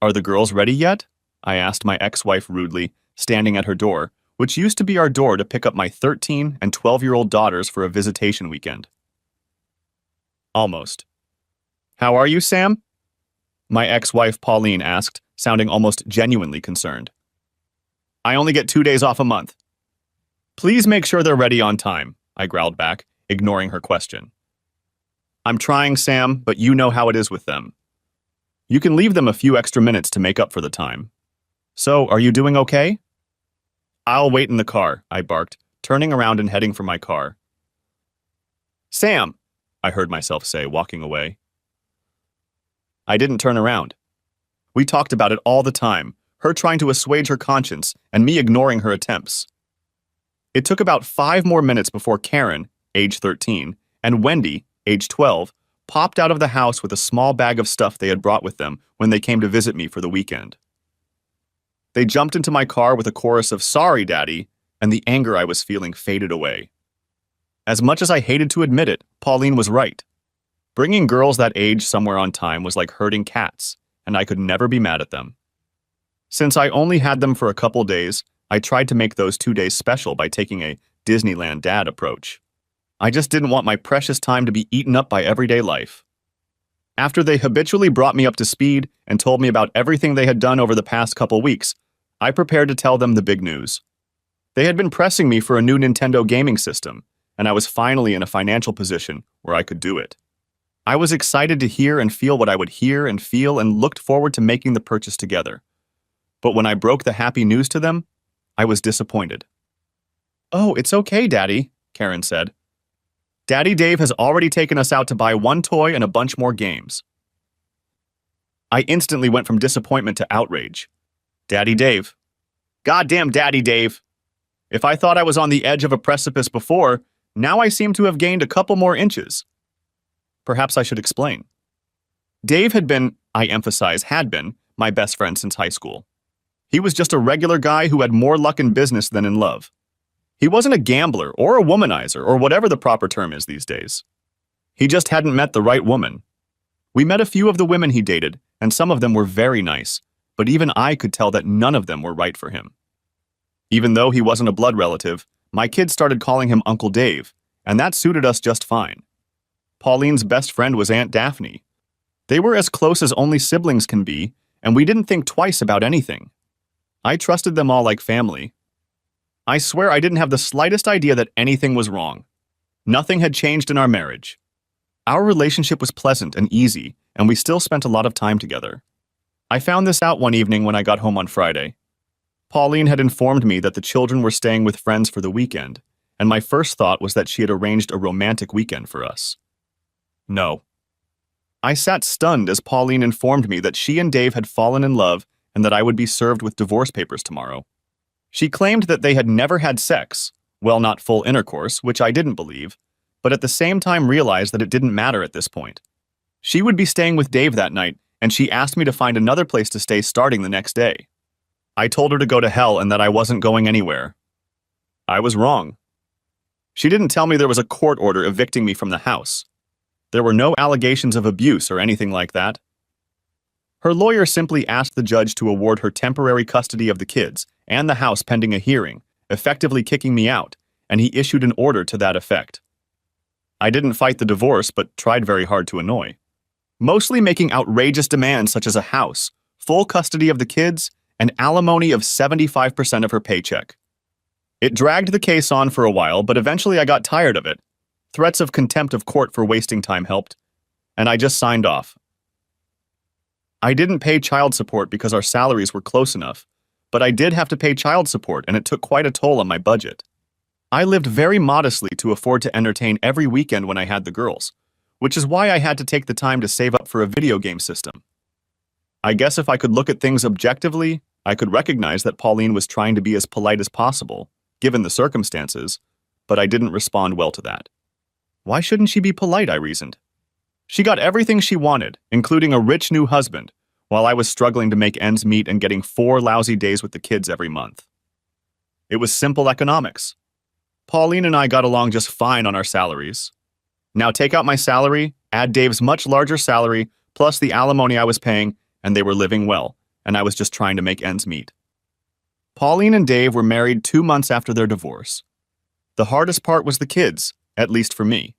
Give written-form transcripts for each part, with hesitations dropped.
Are the girls ready yet? I asked my ex-wife rudely, standing at her door, which used to be our door to pick up my 13 and 12-year-old daughters for a visitation weekend. Almost. How are you, Sam? My ex-wife Pauline asked, sounding almost genuinely concerned. I only get 2 days off a month. Please make sure they're ready on time, I growled back, ignoring her question. I'm trying, Sam, but you know how it is with them. You can leave them a few extra minutes to make up for the time. So, are you doing okay? I'll wait in the car, I barked, turning around and heading for my car. Sam, I heard myself say, walking away. I didn't turn around. We talked about it all the time, her trying to assuage her conscience and me ignoring her attempts. It took about 5 more minutes before Karen, age 13, and Wendy, age 12, popped out of the house with a small bag of stuff they had brought with them when they came to visit me for the weekend. They jumped into my car with a chorus of "Sorry, Daddy," and the anger I was feeling faded away. As much as I hated to admit it, Pauline was right. Bringing girls that age somewhere on time was like herding cats, and I could never be mad at them. Since I only had them for a couple days, I tried to make those 2 days special by taking a Disneyland dad approach. I just didn't want my precious time to be eaten up by everyday life. After they habitually brought me up to speed and told me about everything they had done over the past couple weeks, I prepared to tell them the big news. They had been pressing me for a new Nintendo gaming system, and I was finally in a financial position where I could do it. I was excited to hear and feel what I would hear and feel and looked forward to making the purchase together. But when I broke the happy news to them, I was disappointed. Oh, it's okay, Daddy, Karen said. Daddy Dave has already taken us out to buy one toy and a bunch more games. I instantly went from disappointment to outrage. Daddy Dave. Goddamn Daddy Dave. If I thought I was on the edge of a precipice before, now I seem to have gained a couple more inches. Perhaps I should explain. Dave had been, I emphasize had been, my best friend since high school. He was just a regular guy who had more luck in business than in love. He wasn't a gambler or a womanizer or whatever the proper term is these days. He just hadn't met the right woman. We met a few of the women he dated, and some of them were very nice, but even I could tell that none of them were right for him. Even though he wasn't a blood relative, my kids started calling him Uncle Dave, and that suited us just fine. Pauline's best friend was Aunt Daphne. They were as close as only siblings can be, and we didn't think twice about anything. I trusted them all like family. I swear I didn't have the slightest idea that anything was wrong. Nothing had changed in our marriage. Our relationship was pleasant and easy, and we still spent a lot of time together. I found this out one evening when I got home on Friday. Pauline had informed me that the children were staying with friends for the weekend, and my first thought was that she had arranged a romantic weekend for us. No. I sat stunned as Pauline informed me that she and Dave had fallen in love and that I would be served with divorce papers tomorrow. She claimed that they had never had sex, well, not full intercourse, which I didn't believe, but at the same time realized that it didn't matter at this point. She would be staying with Dave that night, and she asked me to find another place to stay starting the next day. I told her to go to hell and that I wasn't going anywhere. I was wrong. She didn't tell me there was a court order evicting me from the house. There were no allegations of abuse or anything like that. Her lawyer simply asked the judge to award her temporary custody of the kids and the house pending a hearing, effectively kicking me out, and he issued an order to that effect. I didn't fight the divorce, but tried very hard to annoy. Mostly making outrageous demands such as a house, full custody of the kids, and alimony of 75% of her paycheck. It dragged the case on for a while, but eventually I got tired of it. Threats of contempt of court for wasting time helped, and I just signed off. I didn't pay child support because our salaries were close enough, but I did have to pay child support, and it took quite a toll on my budget. I lived very modestly to afford to entertain every weekend when I had the girls, which is why I had to take the time to save up for a video game system. I guess if I could look at things objectively, I could recognize that Pauline was trying to be as polite as possible, given the circumstances, but I didn't respond well to that. Why shouldn't she be polite, I reasoned. She got everything she wanted, including a rich new husband, while I was struggling to make ends meet and getting 4 lousy days with the kids every month. It was simple economics. Pauline and I got along just fine on our salaries. Now take out my salary, add Dave's much larger salary, plus the alimony I was paying, and they were living well, and I was just trying to make ends meet. Pauline and Dave were married 2 months after their divorce. The hardest part was the kids, at least for me.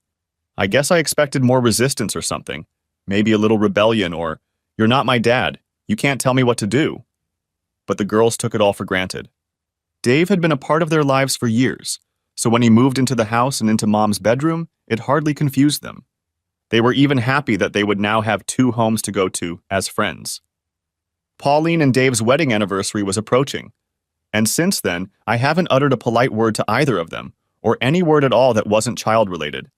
I guess I expected more resistance or something, maybe a little rebellion or, "You're not my dad, you can't tell me what to do." But the girls took it all for granted. Dave had been a part of their lives for years, so when he moved into the house and into Mom's bedroom, it hardly confused them. They were even happy that they would now have 2 homes to go to as friends. Pauline and Dave's wedding anniversary was approaching, and since then, I haven't uttered a polite word to either of them, or any word at all that wasn't child-related.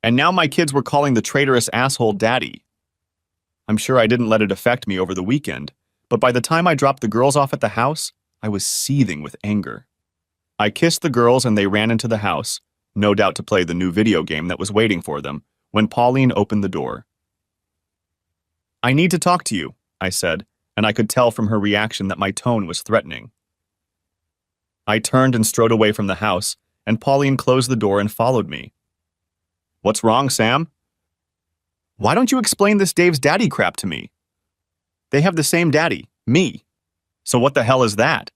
And now my kids were calling the traitorous asshole Daddy. I'm sure I didn't let it affect me over the weekend, but by the time I dropped the girls off at the house, I was seething with anger. I kissed the girls and they ran into the house, no doubt to play the new video game that was waiting for them, when Pauline opened the door. "I need to talk to you," I said, and I could tell from her reaction that my tone was threatening. I turned and strode away from the house, and Pauline closed the door and followed me. "What's wrong, Sam?" "Why don't you explain this Dave's daddy crap to me?" "They have the same daddy, me. So what the hell is that?"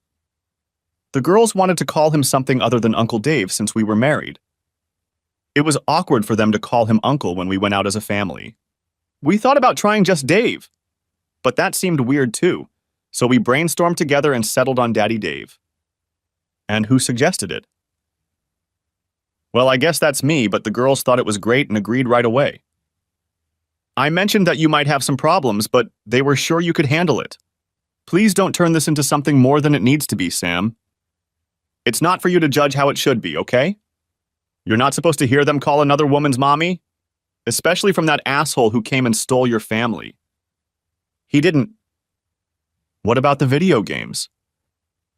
The girls wanted to call him something other than Uncle Dave since we were married. It was awkward for them to call him Uncle when we went out as a family. We thought about trying just Dave, but that seemed weird too, so we brainstormed together and settled on Daddy Dave. And who suggested it? Well, I guess that's me, but the girls thought it was great and agreed right away. I mentioned that you might have some problems, but they were sure you could handle it. Please don't turn this into something more than it needs to be, Sam. It's not for you to judge how it should be, okay? You're not supposed to hear them call another woman's mommy, especially from that asshole who came and stole your family. He didn't. What about the video games?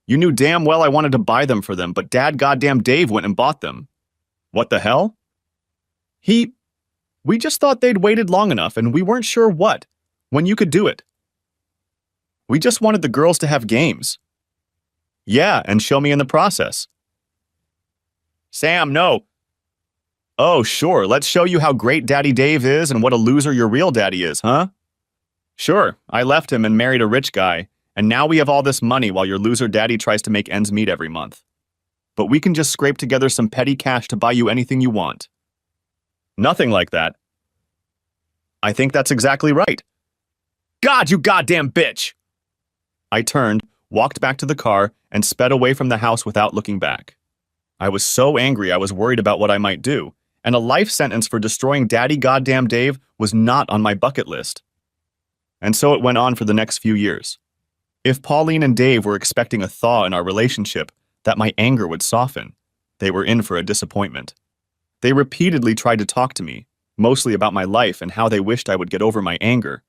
You knew damn well I wanted to buy them for them, but Dad goddamn Dave went and bought them. What the hell? We just thought they'd waited long enough and we weren't sure when you could do it. We just wanted the girls to have games. Yeah, and show me in the process. Sam, no. Oh, sure, let's show you how great Daddy Dave is and what a loser your real daddy is, huh? Sure, I left him and married a rich guy, and now we have all this money while your loser daddy tries to make ends meet every month. But we can just scrape together some petty cash to buy you anything you want. Nothing like that. I think that's exactly right. God, you goddamn bitch! I turned, walked back to the car, and sped away from the house without looking back. I was so angry I was worried about what I might do, and a life sentence for destroying Daddy goddamn Dave was not on my bucket list. And so it went on for the next few years. If Pauline and Dave were expecting a thaw in our relationship, that my anger would soften, they were in for a disappointment. They repeatedly tried to talk to me, mostly about my life and how they wished I would get over my anger,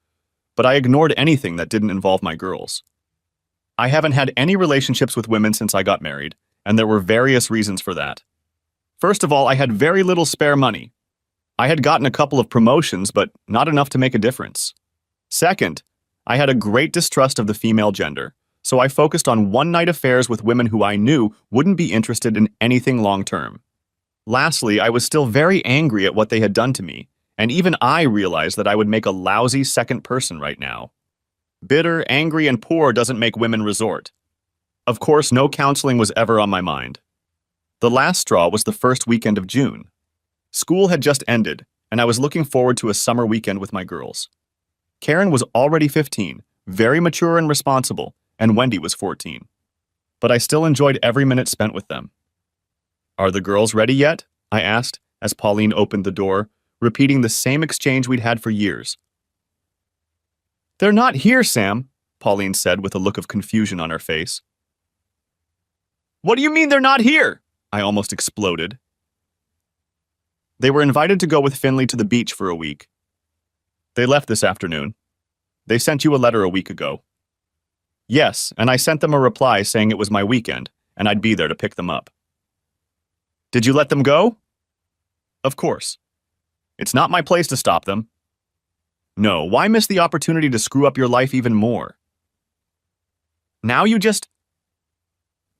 but I ignored anything that didn't involve my girls. I haven't had any relationships with women since I got married, and there were various reasons for that. First of all, I had very little spare money. I had gotten a couple of promotions, but not enough to make a difference. Second, I had a great distrust of the female gender, so I focused on one-night affairs with women who I knew wouldn't be interested in anything long-term. Lastly, I was still very angry at what they had done to me, and even I realized that I would make a lousy second person right now. Bitter, angry, and poor doesn't make women resort. Of course, no counseling was ever on my mind. The last straw was the first weekend of June. School had just ended, and I was looking forward to a summer weekend with my girls. Karen was already 15, very mature and responsible, and Wendy was 14. But I still enjoyed every minute spent with them. "Are the girls ready yet?" I asked, as Pauline opened the door, repeating the same exchange we'd had for years. "They're not here, Sam," Pauline said with a look of confusion on her face. "What do you mean they're not here?" I almost exploded. "They were invited to go with Finley to the beach for a week. They left this afternoon. They sent you a letter a week ago." "Yes, and I sent them a reply saying it was my weekend, and I'd be there to pick them up." "Did you let them go?" "Of course. It's not my place to stop them." "No, why miss the opportunity to screw up your life even more?" "Now you just—"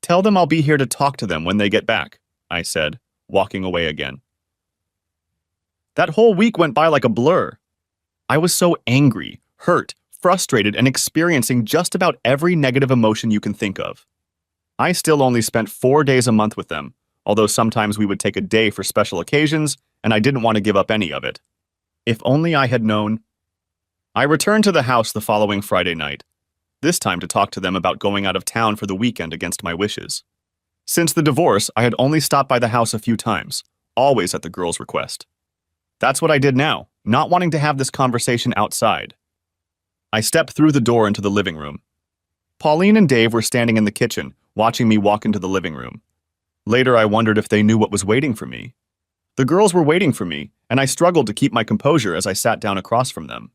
"Tell them I'll be here to talk to them when they get back," I said, walking away again. That whole week went by like a blur. I was so angry, hurt, frustrated, and experiencing just about every negative emotion you can think of. I still only spent 4 days a month with them, although sometimes we would take a day for special occasions, and I didn't want to give up any of it. If only I had known. I returned to the house the following Friday night, this time to talk to them about going out of town for the weekend against my wishes. Since the divorce, I had only stopped by the house a few times, always at the girls' request. That's what I did now, not wanting to have this conversation outside. I stepped through the door into the living room. Pauline and Dave were standing in the kitchen, watching me walk into the living room. Later, I wondered if they knew what was waiting for me. The girls were waiting for me, and I struggled to keep my composure as I sat down across from them.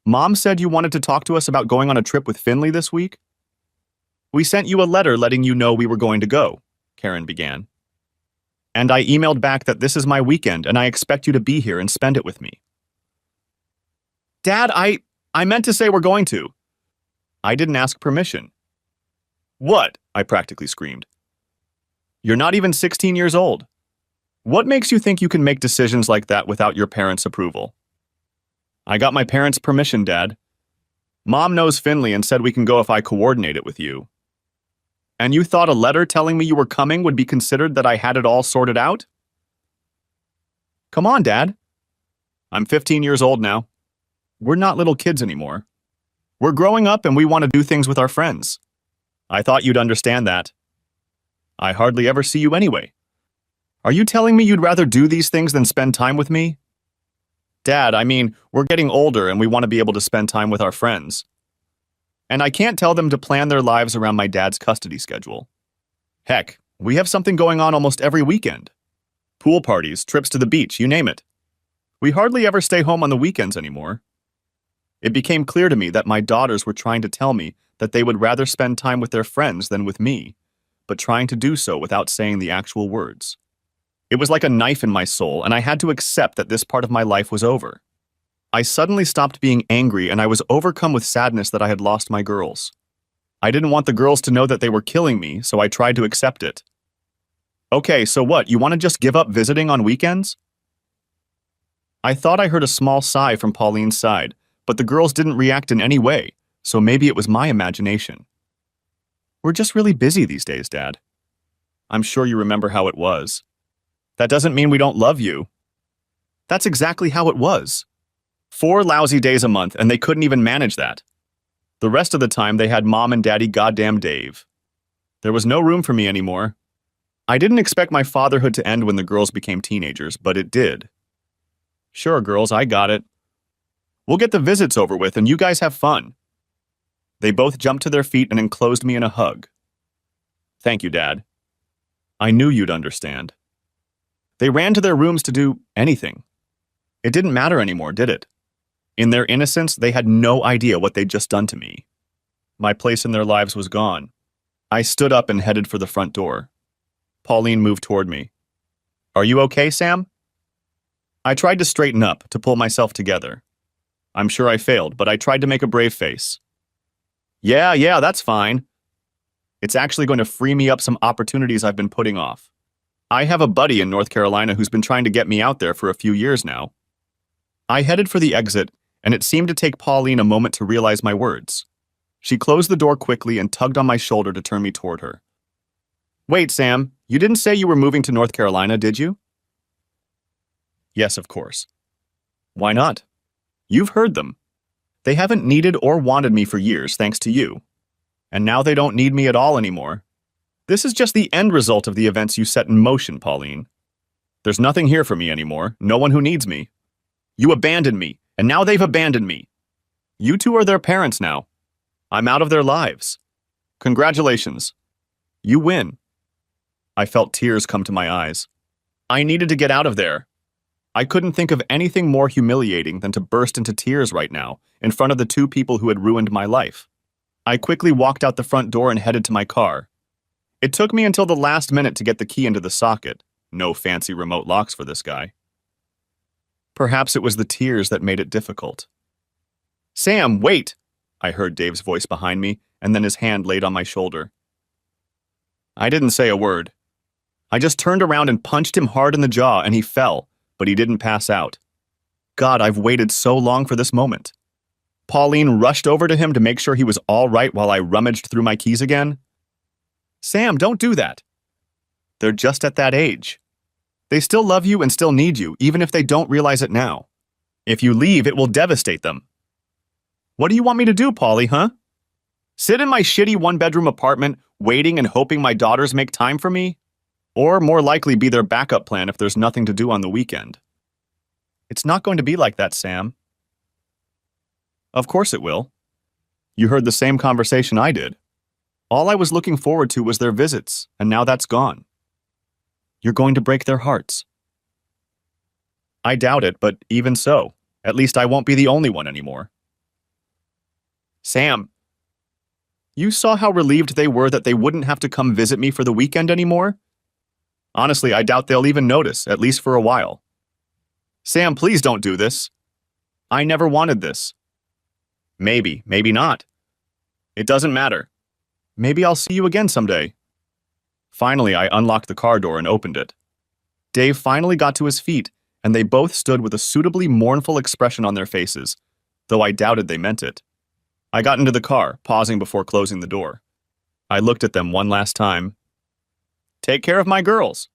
Mom said you wanted to talk to us about going on a trip with Finley this week? We sent you a letter letting you know we were going to go, Karen began. And I emailed back that this is my weekend and I expect you to be here and spend it with me. Dad, I meant to say we're going to. I didn't ask permission. What? I practically screamed. You're not even 16 years old. What makes you think you can make decisions like that without your parents' approval? I got my parents' permission, Dad. Mom knows Finley and said we can go if I coordinate it with you. And you thought a letter telling me you were coming would be considered that I had it all sorted out? Come on, Dad. I'm 15 years old now. We're not little kids anymore. We're growing up and we want to do things with our friends. I thought you'd understand that. I hardly ever see you anyway. Are you telling me you'd rather do these things than spend time with me? Dad, I mean, we're getting older and we want to be able to spend time with our friends. And I can't tell them to plan their lives around my dad's custody schedule. Heck, we have something going on almost every weekend. Pool parties, trips to the beach, you name it. We hardly ever stay home on the weekends anymore. It became clear to me that my daughters were trying to tell me that they would rather spend time with their friends than with me, but trying to do so without saying the actual words. It was like a knife in my soul, and I had to accept that this part of my life was over. I suddenly stopped being angry, and I was overcome with sadness that I had lost my girls. I didn't want the girls to know that they were killing me, so I tried to accept it. Okay, so what, you want to just give up visiting on weekends? I thought I heard a small sigh from Pauline's side, but the girls didn't react in any way, so maybe it was my imagination. We're just really busy these days, Dad. I'm sure you remember how it was. That doesn't mean we don't love you. That's exactly how it was. 4 lousy days a month, and they couldn't even manage that. The rest of the time, they had Mom and Daddy goddamn Dave. There was no room for me anymore. I didn't expect my fatherhood to end when the girls became teenagers, but it did. Sure, girls, I got it. We'll get the visits over with, and you guys have fun. They both jumped to their feet and enclosed me in a hug. Thank you, Dad. I knew you'd understand. They ran to their rooms to do anything. It didn't matter anymore, did it? In their innocence, they had no idea what they'd just done to me. My place in their lives was gone. I stood up and headed for the front door. Pauline moved toward me. Are you okay, Sam? I tried to straighten up, to pull myself together. I'm sure I failed, but I tried to make a brave face. Yeah, that's fine. It's actually going to free me up some opportunities I've been putting off. I have a buddy in North Carolina who's been trying to get me out there for a few years now. I headed for the exit, and it seemed to take Pauline a moment to realize my words. She closed the door quickly and tugged on my shoulder to turn me toward her. Wait, Sam, you didn't say you were moving to North Carolina, did you? Yes, of course. Why not? You've heard them. They haven't needed or wanted me for years, thanks to you. And now they don't need me at all anymore. This is just the end result of the events you set in motion, Pauline. There's nothing here for me anymore, no one who needs me. You abandoned me, and now they've abandoned me. You two are their parents now. I'm out of their lives. Congratulations. You win. I felt tears come to my eyes. I needed to get out of there. I couldn't think of anything more humiliating than to burst into tears right now, in front of the 2 people who had ruined my life. I quickly walked out the front door and headed to my car. It took me until the last minute to get the key into the socket. No fancy remote locks for this guy. Perhaps it was the tears that made it difficult. Sam, wait! I heard Dave's voice behind me, and then his hand laid on my shoulder. I didn't say a word. I just turned around and punched him hard in the jaw, and he fell, but he didn't pass out. God, I've waited so long for this moment. Pauline rushed over to him to make sure he was all right while I rummaged through my keys again. Sam, don't do that. They're just at that age. They still love you and still need you, even if they don't realize it now. If you leave, it will devastate them. What do you want me to do, Polly, huh? Sit in my shitty one-bedroom apartment, waiting and hoping my daughters make time for me? Or more likely be their backup plan if there's nothing to do on the weekend? It's not going to be like that, Sam. Of course it will. You heard the same conversation I did. All I was looking forward to was their visits, and now that's gone. You're going to break their hearts. I doubt it, but even so, at least I won't be the only one anymore. Sam, you saw how relieved they were that they wouldn't have to come visit me for the weekend anymore? Honestly, I doubt they'll even notice, at least for a while. Sam, please don't do this. I never wanted this. Maybe, maybe not. It doesn't matter. Maybe I'll see you again someday. Finally, I unlocked the car door and opened it. Dave finally got to his feet, and they both stood with a suitably mournful expression on their faces, though I doubted they meant it. I got into the car, pausing before closing the door. I looked at them one last time. Take care of my girls.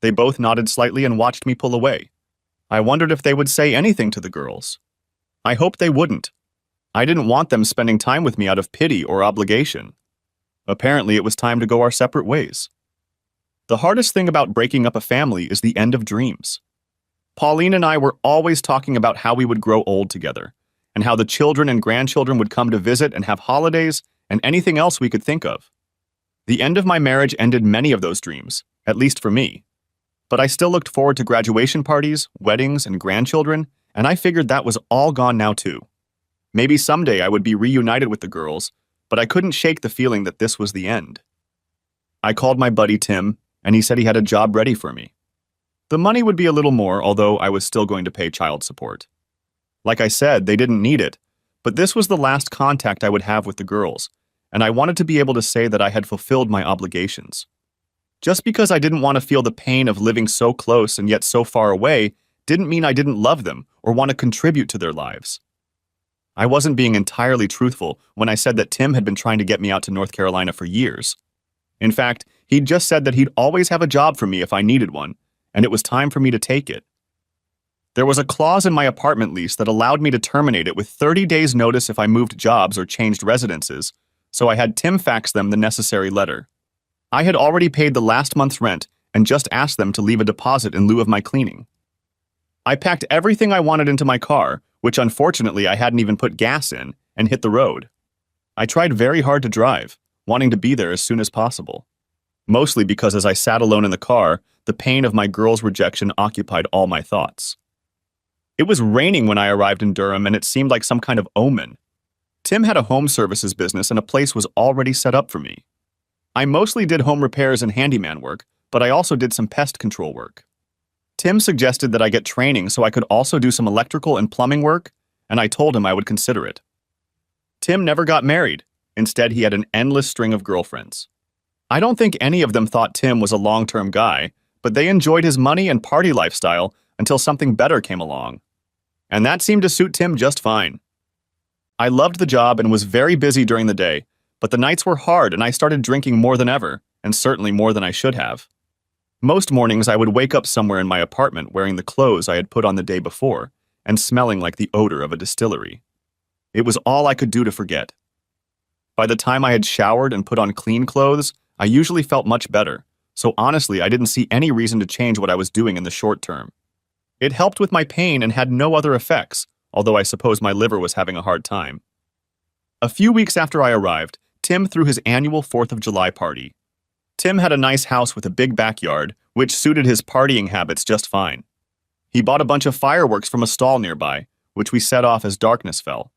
They both nodded slightly and watched me pull away. I wondered if they would say anything to the girls. I hoped they wouldn't. I didn't want them spending time with me out of pity or obligation. Apparently, it was time to go our separate ways. The hardest thing about breaking up a family is the end of dreams. Pauline and I were always talking about how we would grow old together, and how the children and grandchildren would come to visit and have holidays and anything else we could think of. The end of my marriage ended many of those dreams, at least for me. But I still looked forward to graduation parties, weddings, and grandchildren, and I figured that was all gone now too. Maybe someday I would be reunited with the girls, but I couldn't shake the feeling that this was the end. I called my buddy Tim, and he said he had a job ready for me. The money would be a little more, although I was still going to pay child support. Like I said, they didn't need it, but this was the last contact I would have with the girls, and I wanted to be able to say that I had fulfilled my obligations. Just because I didn't want to feel the pain of living so close and yet so far away didn't mean I didn't love them or want to contribute to their lives. I wasn't being entirely truthful when I said that Tim had been trying to get me out to North Carolina for years. In fact, he'd just said that he'd always have a job for me if I needed one, and it was time for me to take it. There was a clause in my apartment lease that allowed me to terminate it with 30 days' notice if I moved jobs or changed residences, so I had Tim fax them the necessary letter. I had already paid the last month's rent and just asked them to leave a deposit in lieu of my cleaning. I packed everything I wanted into my car, which unfortunately I hadn't even put gas in, and hit the road. I tried very hard to drive, wanting to be there as soon as possible. Mostly because as I sat alone in the car, the pain of my girl's rejection occupied all my thoughts. It was raining when I arrived in Durham, and it seemed like some kind of omen. Tim had a home services business and a place was already set up for me. I mostly did home repairs and handyman work, but I also did some pest control work. Tim suggested that I get training so I could also do some electrical and plumbing work, and I told him I would consider it. Tim never got married. Instead, he had an endless string of girlfriends. I don't think any of them thought Tim was a long-term guy, but they enjoyed his money and party lifestyle until something better came along. And that seemed to suit Tim just fine. I loved the job and was very busy during the day, but the nights were hard and I started drinking more than ever, and certainly more than I should have. Most mornings I would wake up somewhere in my apartment wearing the clothes I had put on the day before and smelling like the odor of a distillery. It was all I could do to forget. By the time I had showered and put on clean clothes, I usually felt much better, so honestly I didn't see any reason to change what I was doing in the short term. It helped with my pain and had no other effects, although I suppose my liver was having a hard time. A few weeks after I arrived, Tim threw his annual 4th of July party. Tim had a nice house with a big backyard, which suited his partying habits just fine. He bought a bunch of fireworks from a stall nearby, which we set off as darkness fell.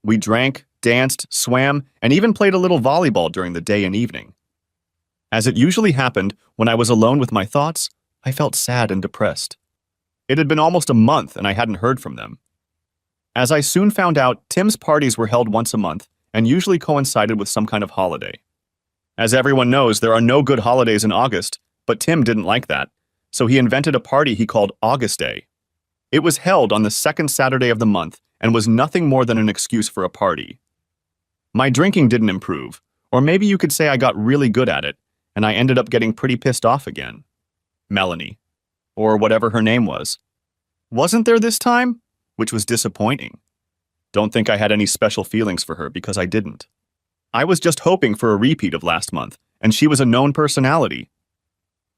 We drank, danced, swam, and even played a little volleyball during the day and evening. As it usually happened, when I was alone with my thoughts, I felt sad and depressed. It had been almost a month and I hadn't heard from them. As I soon found out, Tim's parties were held once a month and usually coincided with some kind of holiday. As everyone knows, there are no good holidays in August, but Tim didn't like that, so he invented a party he called August Day. It was held on the second Saturday of the month and was nothing more than an excuse for a party. My drinking didn't improve, or maybe you could say I got really good at it, and I ended up getting pretty pissed off again. Melanie, or whatever her name was, wasn't there this time, which was disappointing. Don't think I had any special feelings for her because I didn't. I was just hoping for a repeat of last month, and she was a known personality.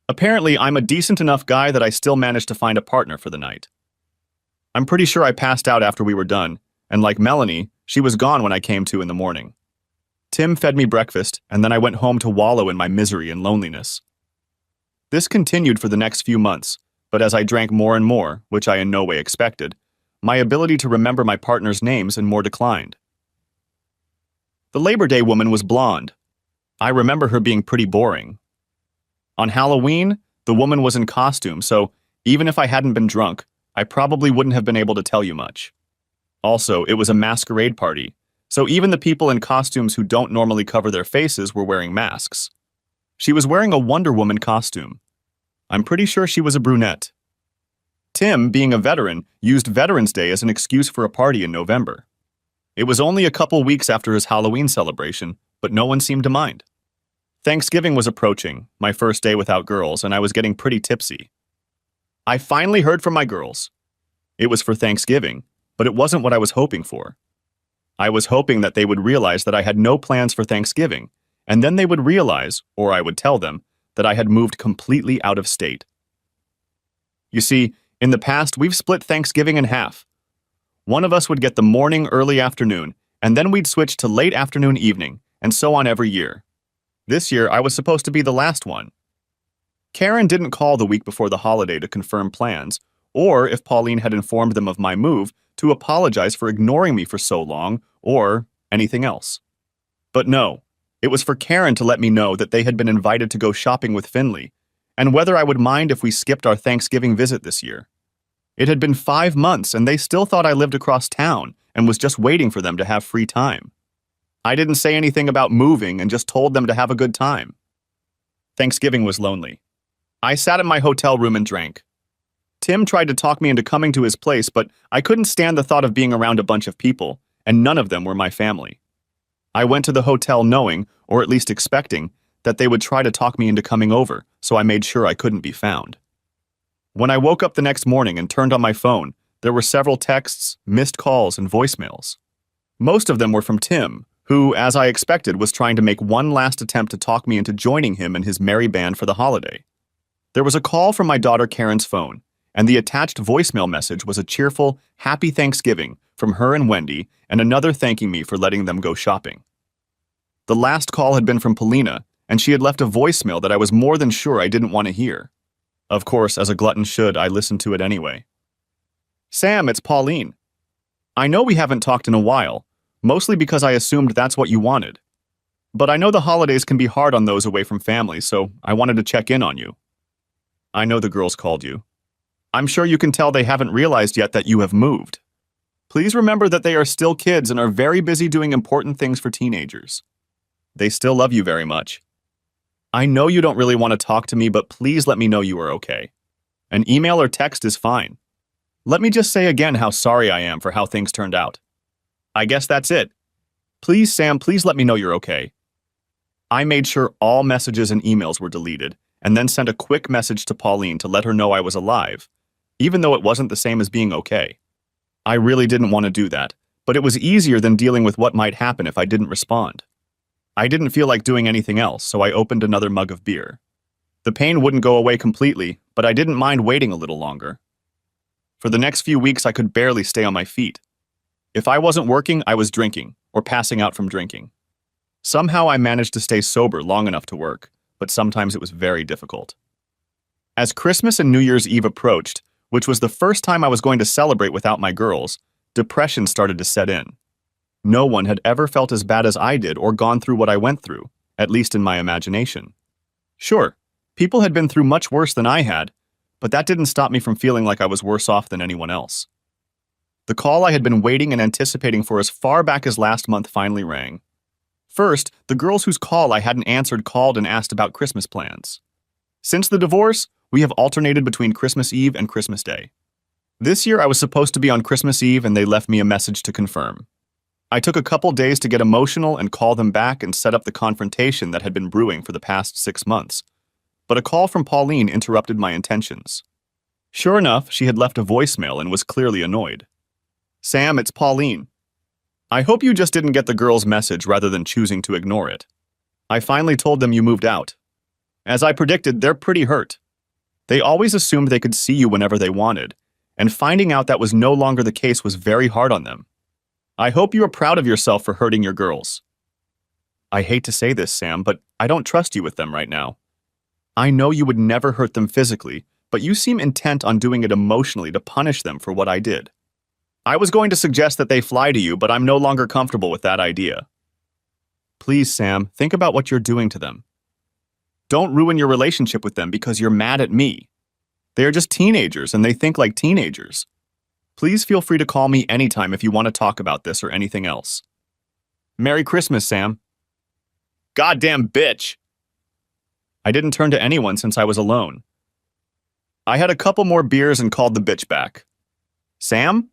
Apparently, I'm a decent enough guy that I still managed to find a partner for the night. I'm pretty sure I passed out after we were done, and like Melanie, she was gone when I came to in the morning. Tim fed me breakfast, and then I went home to wallow in my misery and loneliness. This continued for the next few months, but as I drank more and more, which I in no way expected, my ability to remember my partner's names and more declined. The Labor Day woman was blonde. I remember her being pretty boring. On Halloween, the woman was in costume, so even if I hadn't been drunk, I probably wouldn't have been able to tell you much. Also, it was a masquerade party, so even the people in costumes who don't normally cover their faces were wearing masks. She was wearing a Wonder Woman costume. I'm pretty sure she was a brunette. Tim, being a veteran, used Veterans Day as an excuse for a party in November. It was only a couple weeks after his Halloween celebration, but no one seemed to mind. Thanksgiving was approaching, my first day without girls, and I was getting pretty tipsy. I finally heard from my girls. It was for Thanksgiving, but it wasn't what I was hoping for. I was hoping that they would realize that I had no plans for Thanksgiving, and then they would realize, or I would tell them, that I had moved completely out of state. You see, in the past, we've split Thanksgiving in half. One of us would get the morning, early afternoon, and then we'd switch to late afternoon, evening, and so on every year. This year, I was supposed to be the last one. Karen didn't call the week before the holiday to confirm plans, or if Pauline had informed them of my move, to apologize for ignoring me for so long, or anything else. But no, it was for Karen to let me know that they had been invited to go shopping with Finley, and whether I would mind if we skipped our Thanksgiving visit this year. It had been 5 months, and they still thought I lived across town and was just waiting for them to have free time. I didn't say anything about moving and just told them to have a good time. Thanksgiving was lonely. I sat in my hotel room and drank. Tim tried to talk me into coming to his place, but I couldn't stand the thought of being around a bunch of people, and none of them were my family. I went to the hotel knowing, or at least expecting, that they would try to talk me into coming over, so I made sure I couldn't be found. When I woke up the next morning and turned on my phone, there were several texts, missed calls, and voicemails. Most of them were from Tim, who, as I expected, was trying to make one last attempt to talk me into joining him and his merry band for the holiday. There was a call from my daughter Karen's phone, and the attached voicemail message was a cheerful, "Happy Thanksgiving" from her and Wendy, and another thanking me for letting them go shopping. The last call had been from Paulina, and she had left a voicemail that I was more than sure I didn't want to hear. Of course, as a glutton should, I listened to it anyway. "Sam, it's Pauline. I know we haven't talked in a while, mostly because I assumed that's what you wanted. But I know the holidays can be hard on those away from family, so I wanted to check in on you. I know the girls called you. I'm sure you can tell they haven't realized yet that you have moved. Please remember that they are still kids and are very busy doing important things for teenagers. They still love you very much. I know you don't really want to talk to me, but please let me know you are okay. An email or text is fine. Let me just say again how sorry I am for how things turned out. I guess that's it. Please, Sam, please let me know you're okay." I made sure all messages and emails were deleted, and then sent a quick message to Pauline to let her know I was alive, even though it wasn't the same as being okay. I really didn't want to do that, but it was easier than dealing with what might happen if I didn't respond. I didn't feel like doing anything else, so I opened another mug of beer. The pain wouldn't go away completely, but I didn't mind waiting a little longer. For the next few weeks, I could barely stay on my feet. If I wasn't working, I was drinking, or passing out from drinking. Somehow I managed to stay sober long enough to work, but sometimes it was very difficult. As Christmas and New Year's Eve approached, which was the first time I was going to celebrate without my girls, depression started to set in. No one had ever felt as bad as I did or gone through what I went through, at least in my imagination. Sure, people had been through much worse than I had, but that didn't stop me from feeling like I was worse off than anyone else. The call I had been waiting and anticipating for as far back as last month finally rang. First, the girls whose call I hadn't answered called and asked about Christmas plans. Since the divorce, we have alternated between Christmas Eve and Christmas Day. This year I was supposed to be on Christmas Eve and they left me a message to confirm. I took a couple days to get emotional and call them back and set up the confrontation that had been brewing for the past 6 months. But a call from Pauline interrupted my intentions. Sure enough, she had left a voicemail and was clearly annoyed. "Sam, it's Pauline. I hope you just didn't get the girl's message rather than choosing to ignore it. I finally told them you moved out. As I predicted, they're pretty hurt. They always assumed they could see you whenever they wanted, and finding out that was no longer the case was very hard on them. I hope you are proud of yourself for hurting your girls. I hate to say this, Sam, but I don't trust you with them right now. I know you would never hurt them physically, but you seem intent on doing it emotionally to punish them for what I did. I was going to suggest that they fly to you, but I'm no longer comfortable with that idea. Please, Sam, think about what you're doing to them. Don't ruin your relationship with them because you're mad at me. They are just teenagers and they think like teenagers. Please feel free to call me anytime if you want to talk about this or anything else. Merry Christmas, Sam." Goddamn bitch! I didn't turn to anyone since I was alone. I had a couple more beers and called the bitch back. "Sam?"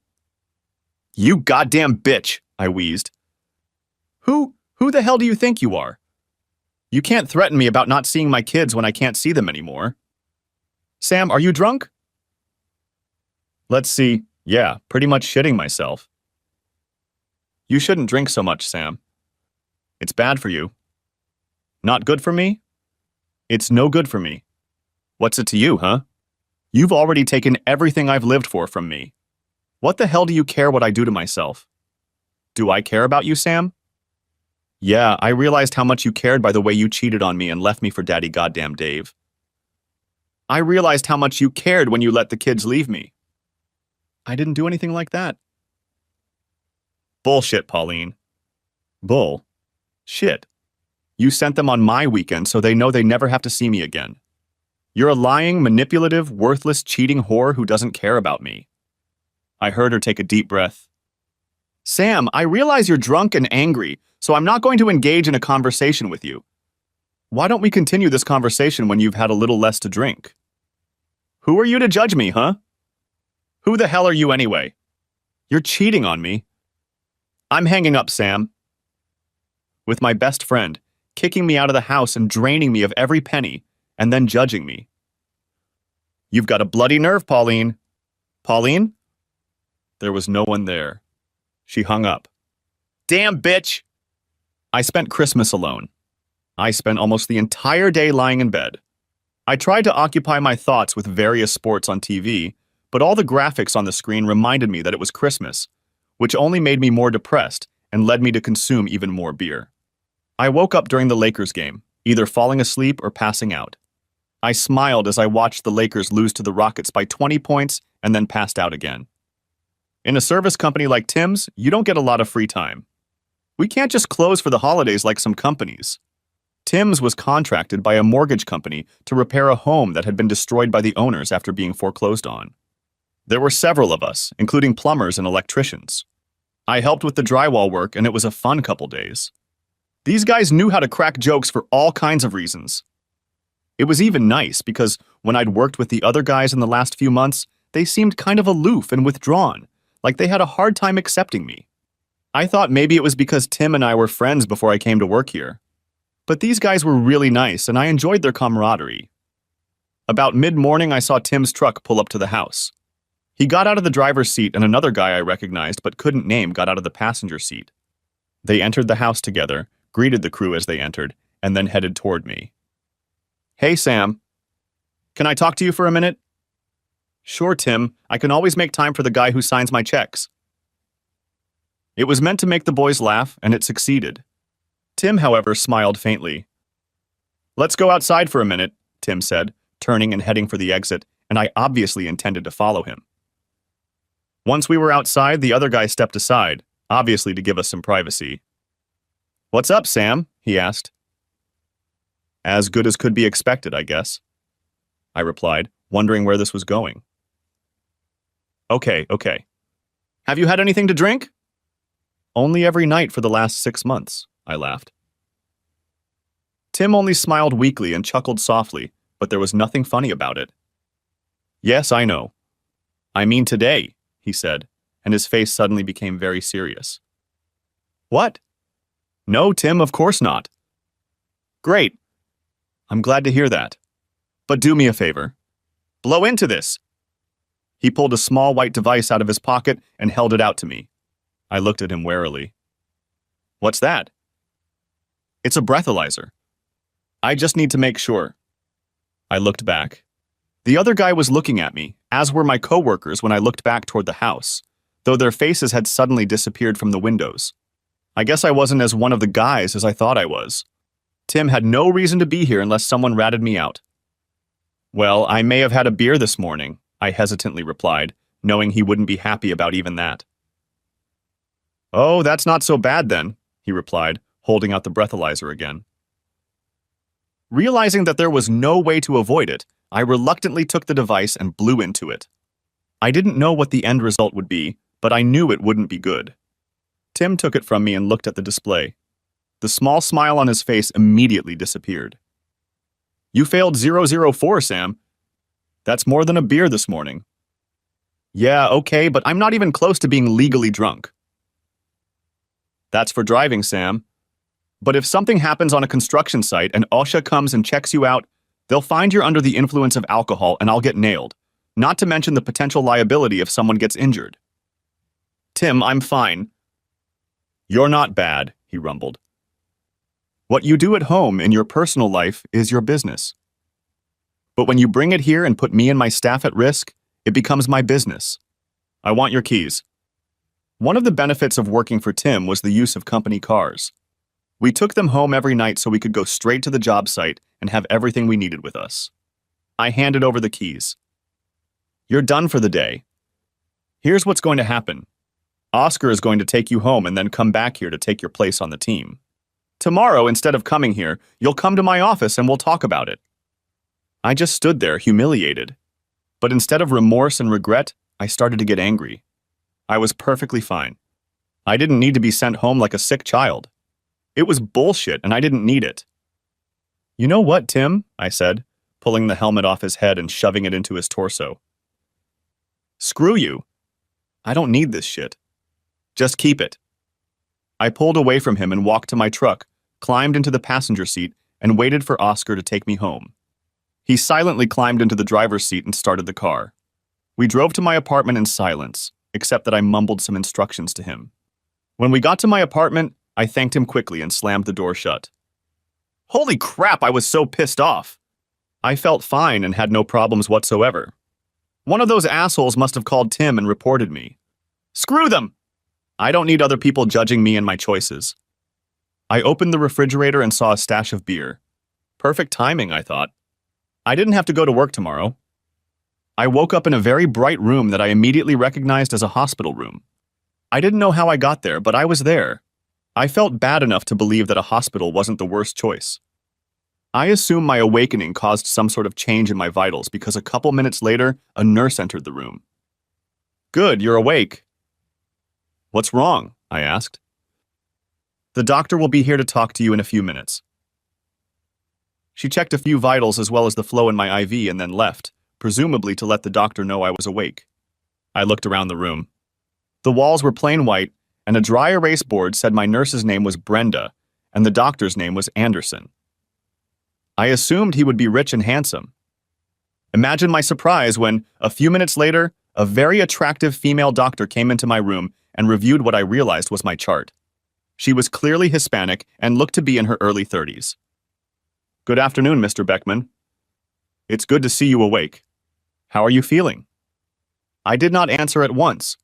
"You goddamn bitch," I wheezed. Who the hell do you think you are? You can't threaten me about not seeing my kids when I can't see them anymore. Sam, are you drunk? Let's see. Yeah, pretty much shitting myself. You shouldn't drink so much, Sam. It's bad for you. Not good for me? It's no good for me. What's it to you, huh? You've already taken everything I've lived for from me. What the hell do you care what I do to myself? Do I care about you, Sam? Yeah, I realized how much you cared by the way you cheated on me and left me for Daddy Goddamn Dave. I realized how much you cared when you let the kids leave me. I didn't do anything like that. Bullshit, Pauline. Bull. Shit. You sent them on my weekend so they know they never have to see me again. You're a lying, manipulative, worthless, cheating whore who doesn't care about me. I heard her take a deep breath. Sam, I realize you're drunk and angry, so I'm not going to engage in a conversation with you. Why don't we continue this conversation when you've had a little less to drink? Who are you to judge me, huh? Who the hell are you anyway? You're cheating on me. I'm hanging up, Sam. With my best friend, kicking me out of the house and draining me of every penny, and then judging me. You've got a bloody nerve, Pauline. Pauline? There was no one there. She hung up. Damn, bitch! I spent Christmas alone. I spent almost the entire day lying in bed. I tried to occupy my thoughts with various sports on TV, but all the graphics on the screen reminded me that it was Christmas, which only made me more depressed and led me to consume even more beer. I woke up during the Lakers game, either falling asleep or passing out. I smiled as I watched the Lakers lose to the Rockets by 20 points and then passed out again. In a service company like Tim's, you don't get a lot of free time. We can't just close for the holidays like some companies. Tim's was contracted by a mortgage company to repair a home that had been destroyed by the owners after being foreclosed on. There were several of us, including plumbers and electricians. I helped with the drywall work, and it was a fun couple days. These guys knew how to crack jokes for all kinds of reasons. It was even nice because when I'd worked with the other guys in the last few months, they seemed kind of aloof and withdrawn, like they had a hard time accepting me. I thought maybe it was because Tim and I were friends before I came to work here. But these guys were really nice, and I enjoyed their camaraderie. About mid-morning, I saw Tim's truck pull up to the house. He got out of the driver's seat, and another guy I recognized but couldn't name got out of the passenger seat. They entered the house together, greeted the crew as they entered, and then headed toward me. Hey, Sam. Can I talk to you for a minute? Sure, Tim. I can always make time for the guy who signs my checks. It was meant to make the boys laugh, and it succeeded. Tim, however, smiled faintly. Let's go outside for a minute, Tim said, turning and heading for the exit, and I obviously intended to follow him. Once we were outside, the other guy stepped aside, obviously to give us some privacy. What's up, Sam? He asked. As good as could be expected, I guess, I replied, wondering where this was going. Okay. Have you had anything to drink? Only every night for the last 6 months, I laughed. Tim only smiled weakly and chuckled softly, but there was nothing funny about it. Yes, I know. I mean today, he said, and his face suddenly became very serious. What? No, Tim, of course not. Great. I'm glad to hear that. But do me a favor. Blow into this. He pulled a small white device out of his pocket and held it out to me. I looked at him warily. What's that? It's a breathalyzer. I just need to make sure. I looked back. The other guy was looking at me, as were my coworkers when I looked back toward the house, though their faces had suddenly disappeared from the windows. I guess I wasn't as one of the guys as I thought I was. Tim had no reason to be here unless someone ratted me out. Well, I may have had a beer this morning, I hesitantly replied, knowing he wouldn't be happy about even that. Oh, that's not so bad then, he replied, holding out the breathalyzer again. Realizing that there was no way to avoid it, I reluctantly took the device and blew into it. I didn't know what the end result would be, but I knew it wouldn't be good. Tim took it from me and looked at the display. The small smile on his face immediately disappeared. You failed 004, Sam. That's more than a beer this morning. Yeah, okay, but I'm not even close to being legally drunk. That's for driving, Sam. But if something happens on a construction site and OSHA comes and checks you out, they'll find you're under the influence of alcohol and I'll get nailed, not to mention the potential liability if someone gets injured. Tim, I'm fine. You're not bad, he rumbled. What you do at home in your personal life is your business. But when you bring it here and put me and my staff at risk, it becomes my business. I want your keys. One of the benefits of working for Tim was the use of company cars. We took them home every night so we could go straight to the job site and have everything we needed with us. I handed over the keys. You're done for the day. Here's what's going to happen. Oscar is going to take you home and then come back here to take your place on the team. Tomorrow, instead of coming here, you'll come to my office and we'll talk about it. I just stood there, humiliated. But instead of remorse and regret, I started to get angry. I was perfectly fine. I didn't need to be sent home like a sick child. It was bullshit, and I didn't need it. You know what, Tim? I said, pulling the helmet off his head and shoving it into his torso. Screw you. I don't need this shit. Just keep it. I pulled away from him and walked to my truck, climbed into the passenger seat, and waited for Oscar to take me home. He silently climbed into the driver's seat and started the car. We drove to my apartment in silence, except that I mumbled some instructions to him. When we got to my apartment, I thanked him quickly and slammed the door shut. Holy crap, I was so pissed off. I felt fine and had no problems whatsoever. One of those assholes must have called Tim and reported me. Screw them! I don't need other people judging me and my choices. I opened the refrigerator and saw a stash of beer. Perfect timing, I thought. I didn't have to go to work tomorrow. I woke up in a very bright room that I immediately recognized as a hospital room. I didn't know how I got there, but I was there. I felt bad enough to believe that a hospital wasn't the worst choice. I assume my awakening caused some sort of change in my vitals because a couple minutes later, a nurse entered the room. Good, you're awake. What's wrong? I asked. The doctor will be here to talk to you in a few minutes. She checked a few vitals as well as the flow in my IV and then left, presumably to let the doctor know I was awake. I looked around the room. The walls were plain white, and a dry erase board said my nurse's name was Brenda, and the doctor's name was Anderson. I assumed he would be rich and handsome. Imagine my surprise when, a few minutes later, a very attractive female doctor came into my room and reviewed what I realized was my chart. She was clearly Hispanic and looked to be in her early 30s. Good afternoon, Mr. Beckman. It's good to see you awake. How are you feeling? I did not answer at once.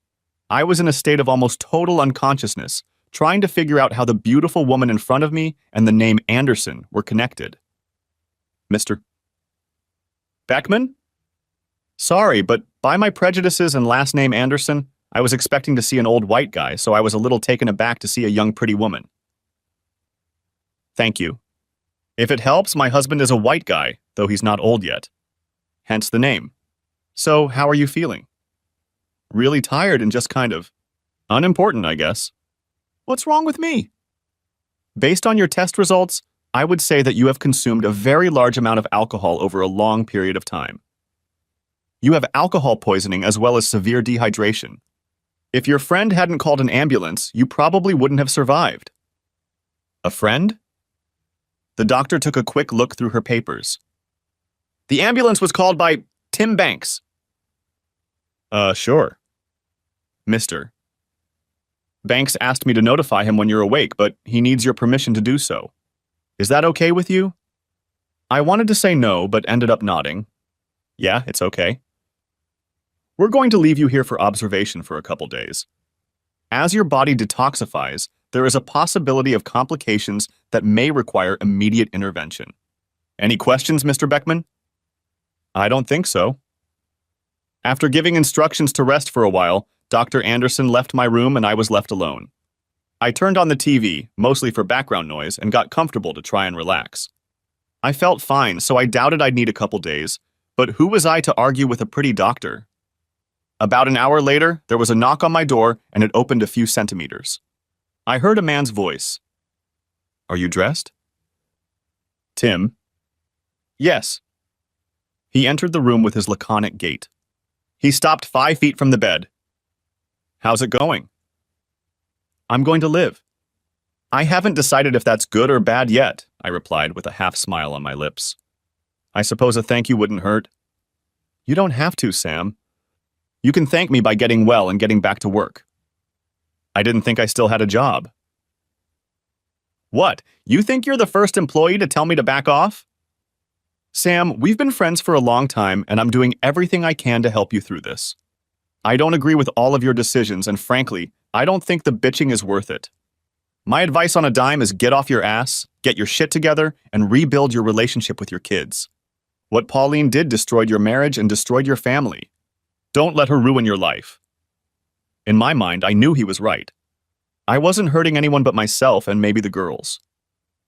I was in a state of almost total unconsciousness, trying to figure out how the beautiful woman in front of me and the name Anderson were connected. Mr. Beckman? Sorry, but by my prejudices and last name Anderson, I was expecting to see an old white guy, so I was a little taken aback to see a young pretty woman. Thank you. If it helps, my husband is a white guy, though he's not old yet. Hence the name. So, how are you feeling? Really tired and just kind of unimportant, I guess. What's wrong with me? Based on your test results, I would say that you have consumed a very large amount of alcohol over a long period of time. You have alcohol poisoning as well as severe dehydration. If your friend hadn't called an ambulance, you probably wouldn't have survived. A friend? The doctor took a quick look through her papers. The ambulance was called by Tim Banks. Sure. Mister. Banks asked me to notify him when you're awake, but he needs your permission to do so. Is that okay with you? I wanted to say no, but ended up nodding. Yeah, it's okay. We're going to leave you here for observation for a couple days. As your body detoxifies, there is a possibility of complications that may require immediate intervention. Any questions, Mr. Beckman? I don't think so. After giving instructions to rest for a while, Dr. Anderson left my room and I was left alone. I turned on the TV, mostly for background noise, and got comfortable to try and relax. I felt fine, so I doubted I'd need a couple days, but who was I to argue with a pretty doctor? About an hour later, there was a knock on my door and it opened a few centimeters. I heard a man's voice. Are you dressed? Tim. Yes. He entered the room with his laconic gait. He stopped 5 feet from the bed. How's it going? I'm going to live. I haven't decided if that's good or bad yet, I replied with a half smile on my lips. I suppose a thank you wouldn't hurt. You don't have to, Sam. You can thank me by getting well and getting back to work. I didn't think I still had a job. What? You think you're the first employee to tell me to back off? Sam, we've been friends for a long time, and I'm doing everything I can to help you through this. I don't agree with all of your decisions, and frankly, I don't think the bitching is worth it. My advice on a dime is get off your ass, get your shit together, and rebuild your relationship with your kids. What Pauline did destroyed your marriage and destroyed your family. Don't let her ruin your life. In my mind, I knew he was right. I wasn't hurting anyone but myself and maybe the girls.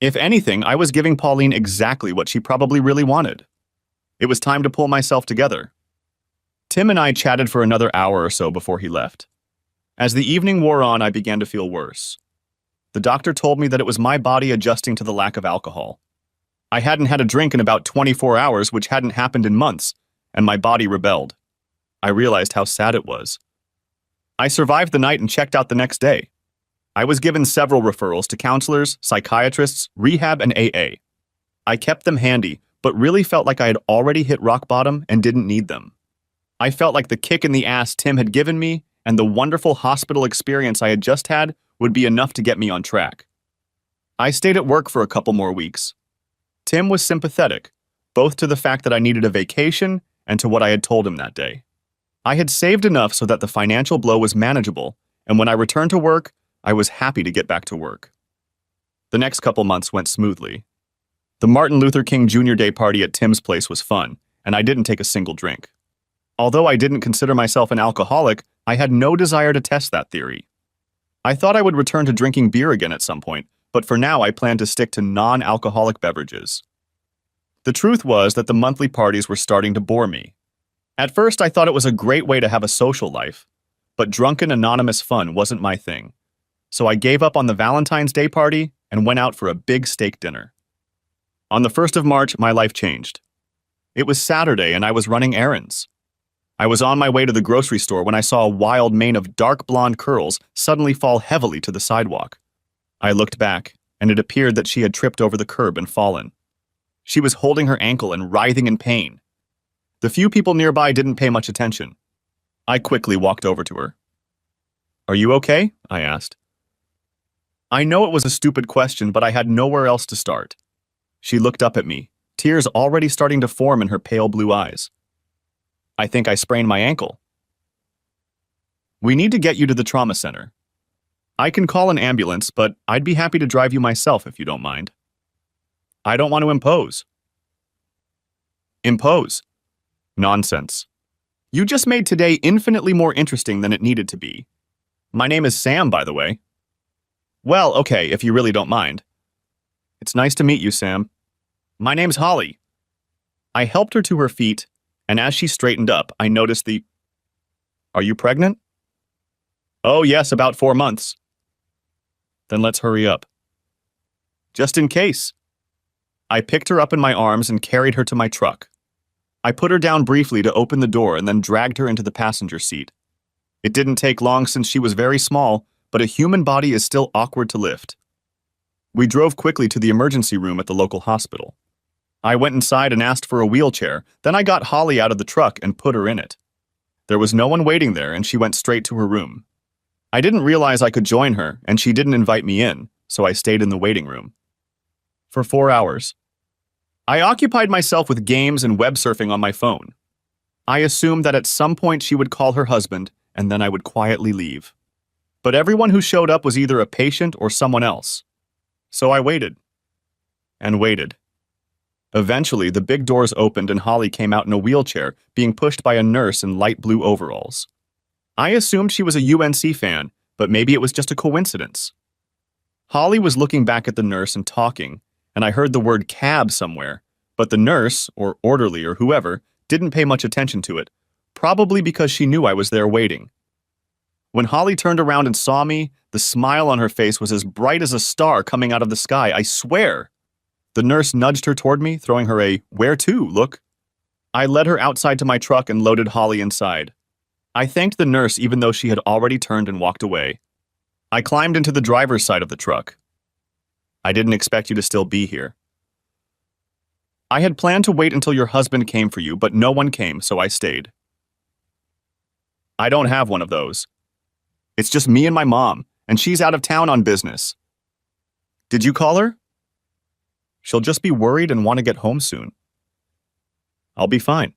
If anything, I was giving Pauline exactly what she probably really wanted. It was time to pull myself together. Tim and I chatted for another hour or so before he left. As the evening wore on, I began to feel worse. The doctor told me that it was my body adjusting to the lack of alcohol. I hadn't had a drink in about 24 hours, which hadn't happened in months, and my body rebelled. I realized how sad it was. I survived the night and checked out the next day. I was given several referrals to counselors, psychiatrists, rehab, and AA. I kept them handy, but really felt like I had already hit rock bottom and didn't need them. I felt like the kick in the ass Tim had given me and the wonderful hospital experience I had just had would be enough to get me on track. I stayed at work for a couple more weeks. Tim was sympathetic, both to the fact that I needed a vacation and to what I had told him that day. I had saved enough so that the financial blow was manageable, and when I returned to work, I was happy to get back to work. The next couple months went smoothly. The Martin Luther King Jr. Day party at Tim's place was fun, and I didn't take a single drink. Although I didn't consider myself an alcoholic, I had no desire to test that theory. I thought I would return to drinking beer again at some point, but for now I planned to stick to non-alcoholic beverages. The truth was that the monthly parties were starting to bore me. At first I thought it was a great way to have a social life, but drunken anonymous fun wasn't my thing. So I gave up on the Valentine's Day party and went out for a big steak dinner. On the 1st of March, my life changed. It was Saturday and I was running errands. I was on my way to the grocery store when I saw a wild mane of dark blonde curls suddenly fall heavily to the sidewalk. I looked back, and it appeared that she had tripped over the curb and fallen. She was holding her ankle and writhing in pain. The few people nearby didn't pay much attention. I quickly walked over to her. "Are you okay?" I asked. I know it was a stupid question, but I had nowhere else to start. She looked up at me, tears already starting to form in her pale blue eyes. "I think I sprained my ankle." "We need to get you to the trauma center. I can call an ambulance, but I'd be happy to drive you myself if you don't mind." "I don't want to impose." "Impose? Nonsense. You just made today infinitely more interesting than it needed to be. My name is Sam, by the way." "Well, okay, if you really don't mind." "It's nice to meet you, Sam. My name's Holly." I helped her to her feet, and as she straightened up, I noticed the... "Are you pregnant?" "Oh, yes, about 4 months." "Then let's hurry up." "Just in case." I picked her up in my arms and carried her to my truck. I put her down briefly to open the door and then dragged her into the passenger seat. It didn't take long since she was very small, but a human body is still awkward to lift. We drove quickly to the emergency room at the local hospital. I went inside and asked for a wheelchair, then I got Holly out of the truck and put her in it. There was no one waiting there and she went straight to her room. I didn't realize I could join her and she didn't invite me in, so I stayed in the waiting room. For 4 hours. I occupied myself with games and web surfing on my phone. I assumed that at some point she would call her husband and then I would quietly leave. But everyone who showed up was either a patient or someone else. So I waited. And waited. Eventually, the big doors opened and Holly came out in a wheelchair, being pushed by a nurse in light blue overalls. I assumed she was a UNC fan, but maybe it was just a coincidence. Holly was looking back at the nurse and talking, and I heard the word cab somewhere, but the nurse, or orderly or whoever, didn't pay much attention to it, probably because she knew I was there waiting. When Holly turned around and saw me, the smile on her face was as bright as a star coming out of the sky, I swear. The nurse nudged her toward me, throwing her a "where to" look. I led her outside to my truck and loaded Holly inside. I thanked the nurse even though she had already turned and walked away. I climbed into the driver's side of the truck. I didn't expect you to still be here. I had planned to wait until your husband came for you, but no one came, so I stayed. I don't have one of those. It's just me and my mom, and she's out of town on business. Did you call her? She'll just be worried and want to get home soon. I'll be fine.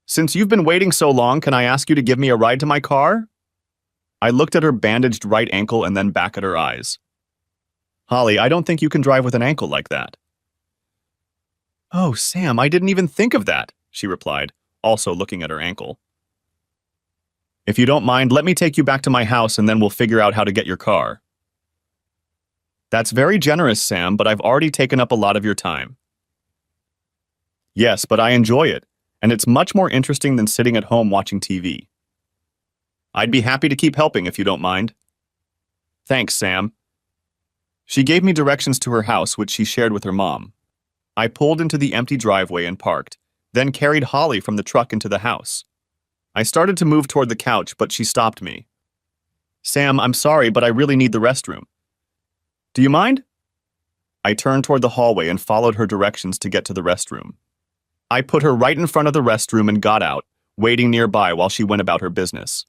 Since you've been waiting so long, can I ask you to give me a ride to my car? I looked at her bandaged right ankle and then back at her eyes. Holly, I don't think you can drive with an ankle like that. Oh, Sam, I didn't even think of that, she replied, also looking at her ankle. If you don't mind, let me take you back to my house and then we'll figure out how to get your car. That's very generous, Sam, but I've already taken up a lot of your time. Yes, but I enjoy it, and it's much more interesting than sitting at home watching TV. I'd be happy to keep helping if you don't mind. Thanks, Sam. She gave me directions to her house, which she shared with her mom. I pulled into the empty driveway and parked, then carried Holly from the truck into the house. I started to move toward the couch, but she stopped me. Sam, I'm sorry, but I really need the restroom. Do you mind? I turned toward the hallway and followed her directions to get to the restroom. I put her right in front of the restroom and got out, waiting nearby while she went about her business.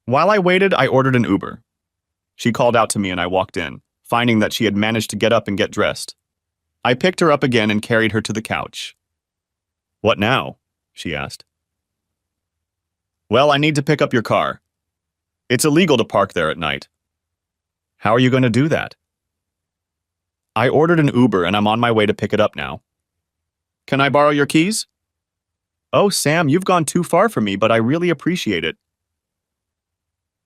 While I waited, I ordered an Uber. She called out to me and I walked in, finding that she had managed to get up and get dressed. I picked her up again and carried her to the couch. What now? She asked. Well, I need to pick up your car. It's illegal to park there at night. How are you going to do that? I ordered an Uber and I'm on my way to pick it up now. Can I borrow your keys? Oh, Sam, you've gone too far for me, but I really appreciate it.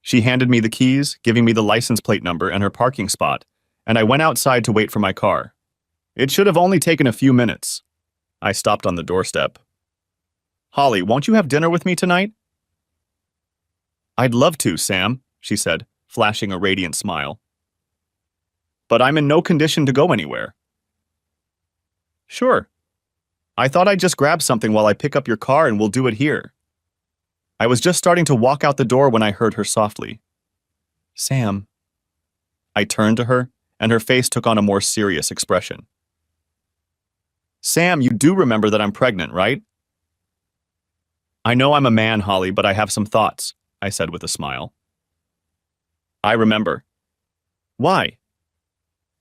She handed me the keys, giving me the license plate number and her parking spot, and I went outside to wait for my car. It should have only taken a few minutes. I stopped on the doorstep. Holly, won't you have dinner with me tonight? I'd love to, Sam, she said, flashing a radiant smile. But I'm in no condition to go anywhere. Sure. I thought I'd just grab something while I pick up your car and we'll do it here. I was just starting to walk out the door when I heard her softly. Sam. I turned to her, and her face took on a more serious expression. Sam, you do remember that I'm pregnant, right? I know I'm a man, Holly, but I have some thoughts, I said with a smile. I remember. Why?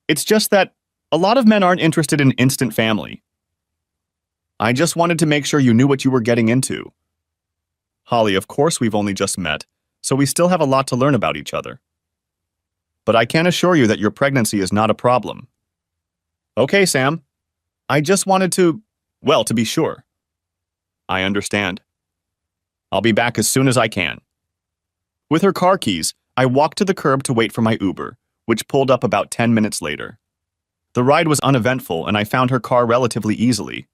It's just that a lot of men aren't interested in instant family. I just wanted to make sure you knew what you were getting into. Holly, of course we've only just met, so we still have a lot to learn about each other. But I can assure you that your pregnancy is not a problem. Okay, Sam. I just wanted to be sure. I understand. I'll be back as soon as I can. With her car keys, I walked to the curb to wait for my Uber, which pulled up about 10 minutes later. The ride was uneventful and I found her car relatively easily.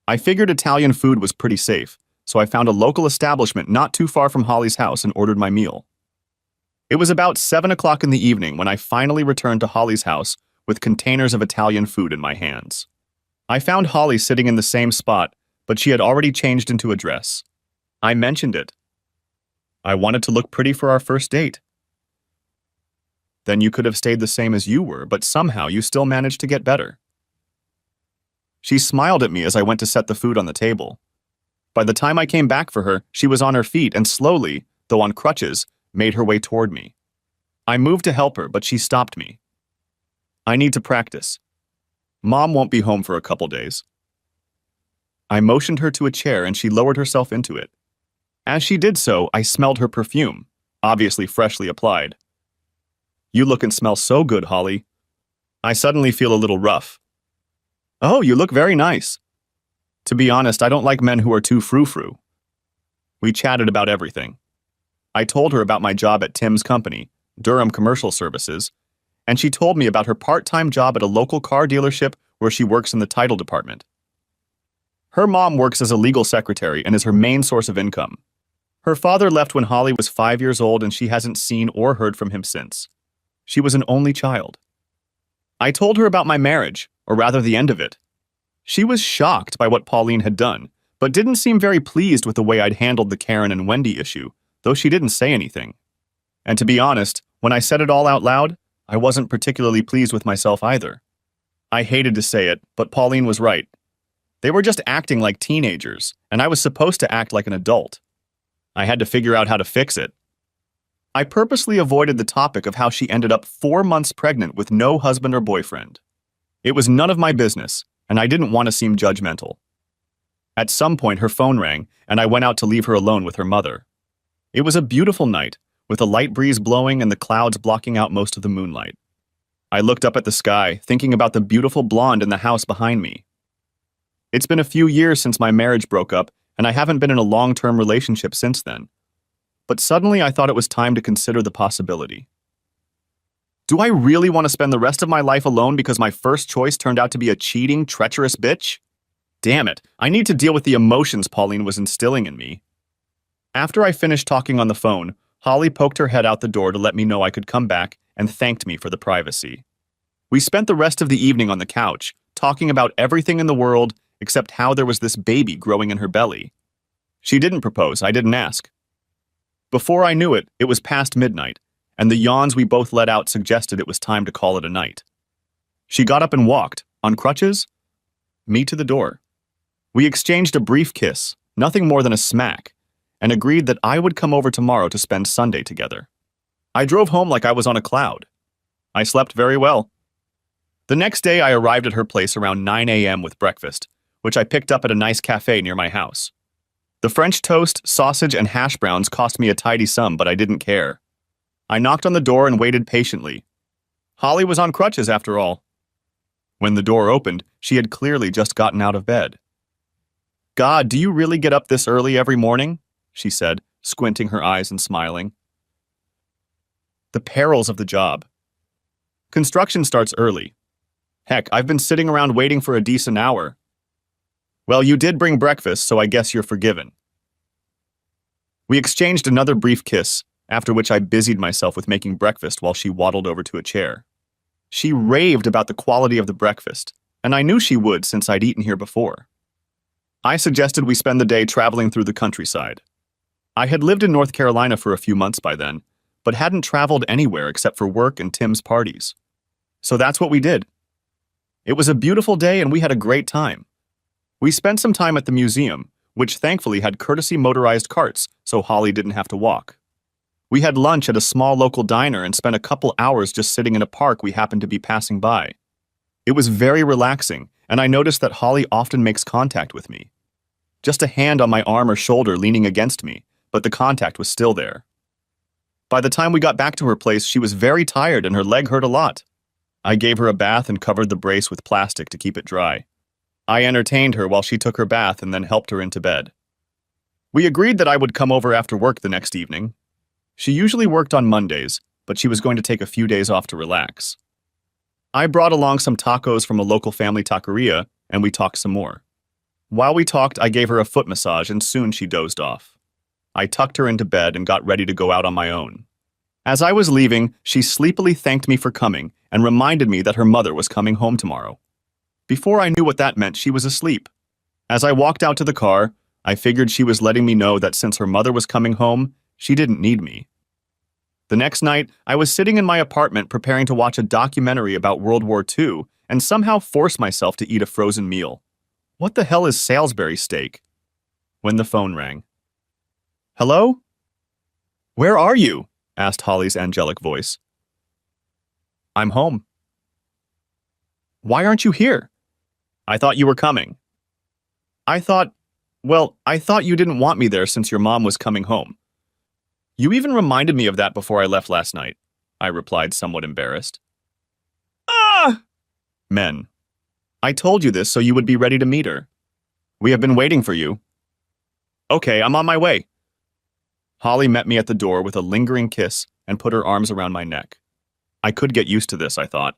I figured Italian food was pretty safe, so I found a local establishment not too far from Holly's house and ordered my meal. It was about 7 o'clock in the evening when I finally returned to Holly's house with containers of Italian food in my hands. I found Holly sitting in the same spot, but she had already changed into a dress. I mentioned it. I wanted to look pretty for our first date. Then you could have stayed the same as you were, but somehow you still managed to get better. She smiled at me as I went to set the food on the table. By the time I came back for her, she was on her feet and slowly, though on crutches, made her way toward me. I moved to help her, but she stopped me. I need to practice. Mom won't be home for a couple days. I motioned her to a chair and she lowered herself into it. As she did so, I smelled her perfume, obviously freshly applied. You look and smell so good, Holly. I suddenly feel a little rough. Oh, you look very nice. To be honest, I don't like men who are too frou-frou. We chatted about everything. I told her about my job at Tim's company, Durham Commercial Services, and she told me about her part-time job at a local car dealership where she works in the title department. Her mom works as a legal secretary and is her main source of income. Her father left when Holly was 5 years old and she hasn't seen or heard from him since. She was an only child. I told her about my marriage, or rather the end of it. She was shocked by what Pauline had done, but didn't seem very pleased with the way I'd handled the Karen and Wendy issue, though she didn't say anything. And to be honest, when I said it all out loud, I wasn't particularly pleased with myself either. I hated to say it, but Pauline was right. They were just acting like teenagers, and I was supposed to act like an adult. I had to figure out how to fix it. I purposely avoided the topic of how she ended up 4 months pregnant with no husband or boyfriend. It was none of my business, and I didn't want to seem judgmental. At some point, her phone rang, and I went out to leave her alone with her mother. It was a beautiful night, with a light breeze blowing and the clouds blocking out most of the moonlight. I looked up at the sky, thinking about the beautiful blonde in the house behind me. It's been a few years since my marriage broke up, and I haven't been in a long-term relationship since then. But suddenly I thought it was time to consider the possibility. Do I really want to spend the rest of my life alone because my first choice turned out to be a cheating, treacherous bitch? Damn it, I need to deal with the emotions Pauline was instilling in me. After I finished talking on the phone, Holly poked her head out the door to let me know I could come back and thanked me for the privacy. We spent the rest of the evening on the couch, talking about everything in the world except how there was this baby growing in her belly. She didn't propose, I didn't ask. Before I knew it, it was past midnight, and the yawns we both let out suggested it was time to call it a night. She got up and walked, on crutches, me to the door. We exchanged a brief kiss, nothing more than a smack, and agreed that I would come over tomorrow to spend Sunday together. I drove home like I was on a cloud. I slept very well. The next day I arrived at her place around 9 a.m. with breakfast, which I picked up at a nice cafe near my house. The French toast, sausage, and hash browns cost me a tidy sum, but I didn't care. I knocked on the door and waited patiently. Holly was on crutches after all. When the door opened, she had clearly just gotten out of bed. God, do you really get up this early every morning? She said, squinting her eyes and smiling. The perils of the job. Construction starts early. Heck, I've been sitting around waiting for a decent hour. Well, you did bring breakfast, so I guess you're forgiven. We exchanged another brief kiss, after which I busied myself with making breakfast while she waddled over to a chair. She raved about the quality of the breakfast, and I knew she would since I'd eaten here before. I suggested we spend the day traveling through the countryside. I had lived in North Carolina for a few months by then, but hadn't traveled anywhere except for work and Tim's parties. So that's what we did. It was a beautiful day and we had a great time. We spent some time at the museum, which thankfully had courtesy motorized carts, so Holly didn't have to walk. We had lunch at a small local diner and spent a couple hours just sitting in a park we happened to be passing by. It was very relaxing, and I noticed that Holly often makes contact with me. Just a hand on my arm or shoulder leaning against me, but the contact was still there. By the time we got back to her place, she was very tired and her leg hurt a lot. I gave her a bath and covered the brace with plastic to keep it dry. I entertained her while she took her bath and then helped her into bed. We agreed that I would come over after work the next evening. She usually worked on Mondays, but she was going to take a few days off to relax. I brought along some tacos from a local family taqueria, and we talked some more. While we talked, I gave her a foot massage, and soon she dozed off. I tucked her into bed and got ready to go out on my own. As I was leaving, she sleepily thanked me for coming and reminded me that her mother was coming home tomorrow. Before I knew what that meant, she was asleep. As I walked out to the car, I figured she was letting me know that since her mother was coming home, she didn't need me. The next night, I was sitting in my apartment preparing to watch a documentary about World War II and somehow force myself to eat a frozen meal. What the hell is Salisbury steak? When the phone rang. Hello? Where are you? Asked Holly's angelic voice. I'm home. Why aren't you here? I thought you were coming. I thought you didn't want me there since your mom was coming home. You even reminded me of that before I left last night, I replied, somewhat embarrassed. Ah! Men. I told you this so you would be ready to meet her. We have been waiting for you. Okay, I'm on my way. Holly met me at the door with a lingering kiss and put her arms around my neck. I could get used to this, I thought.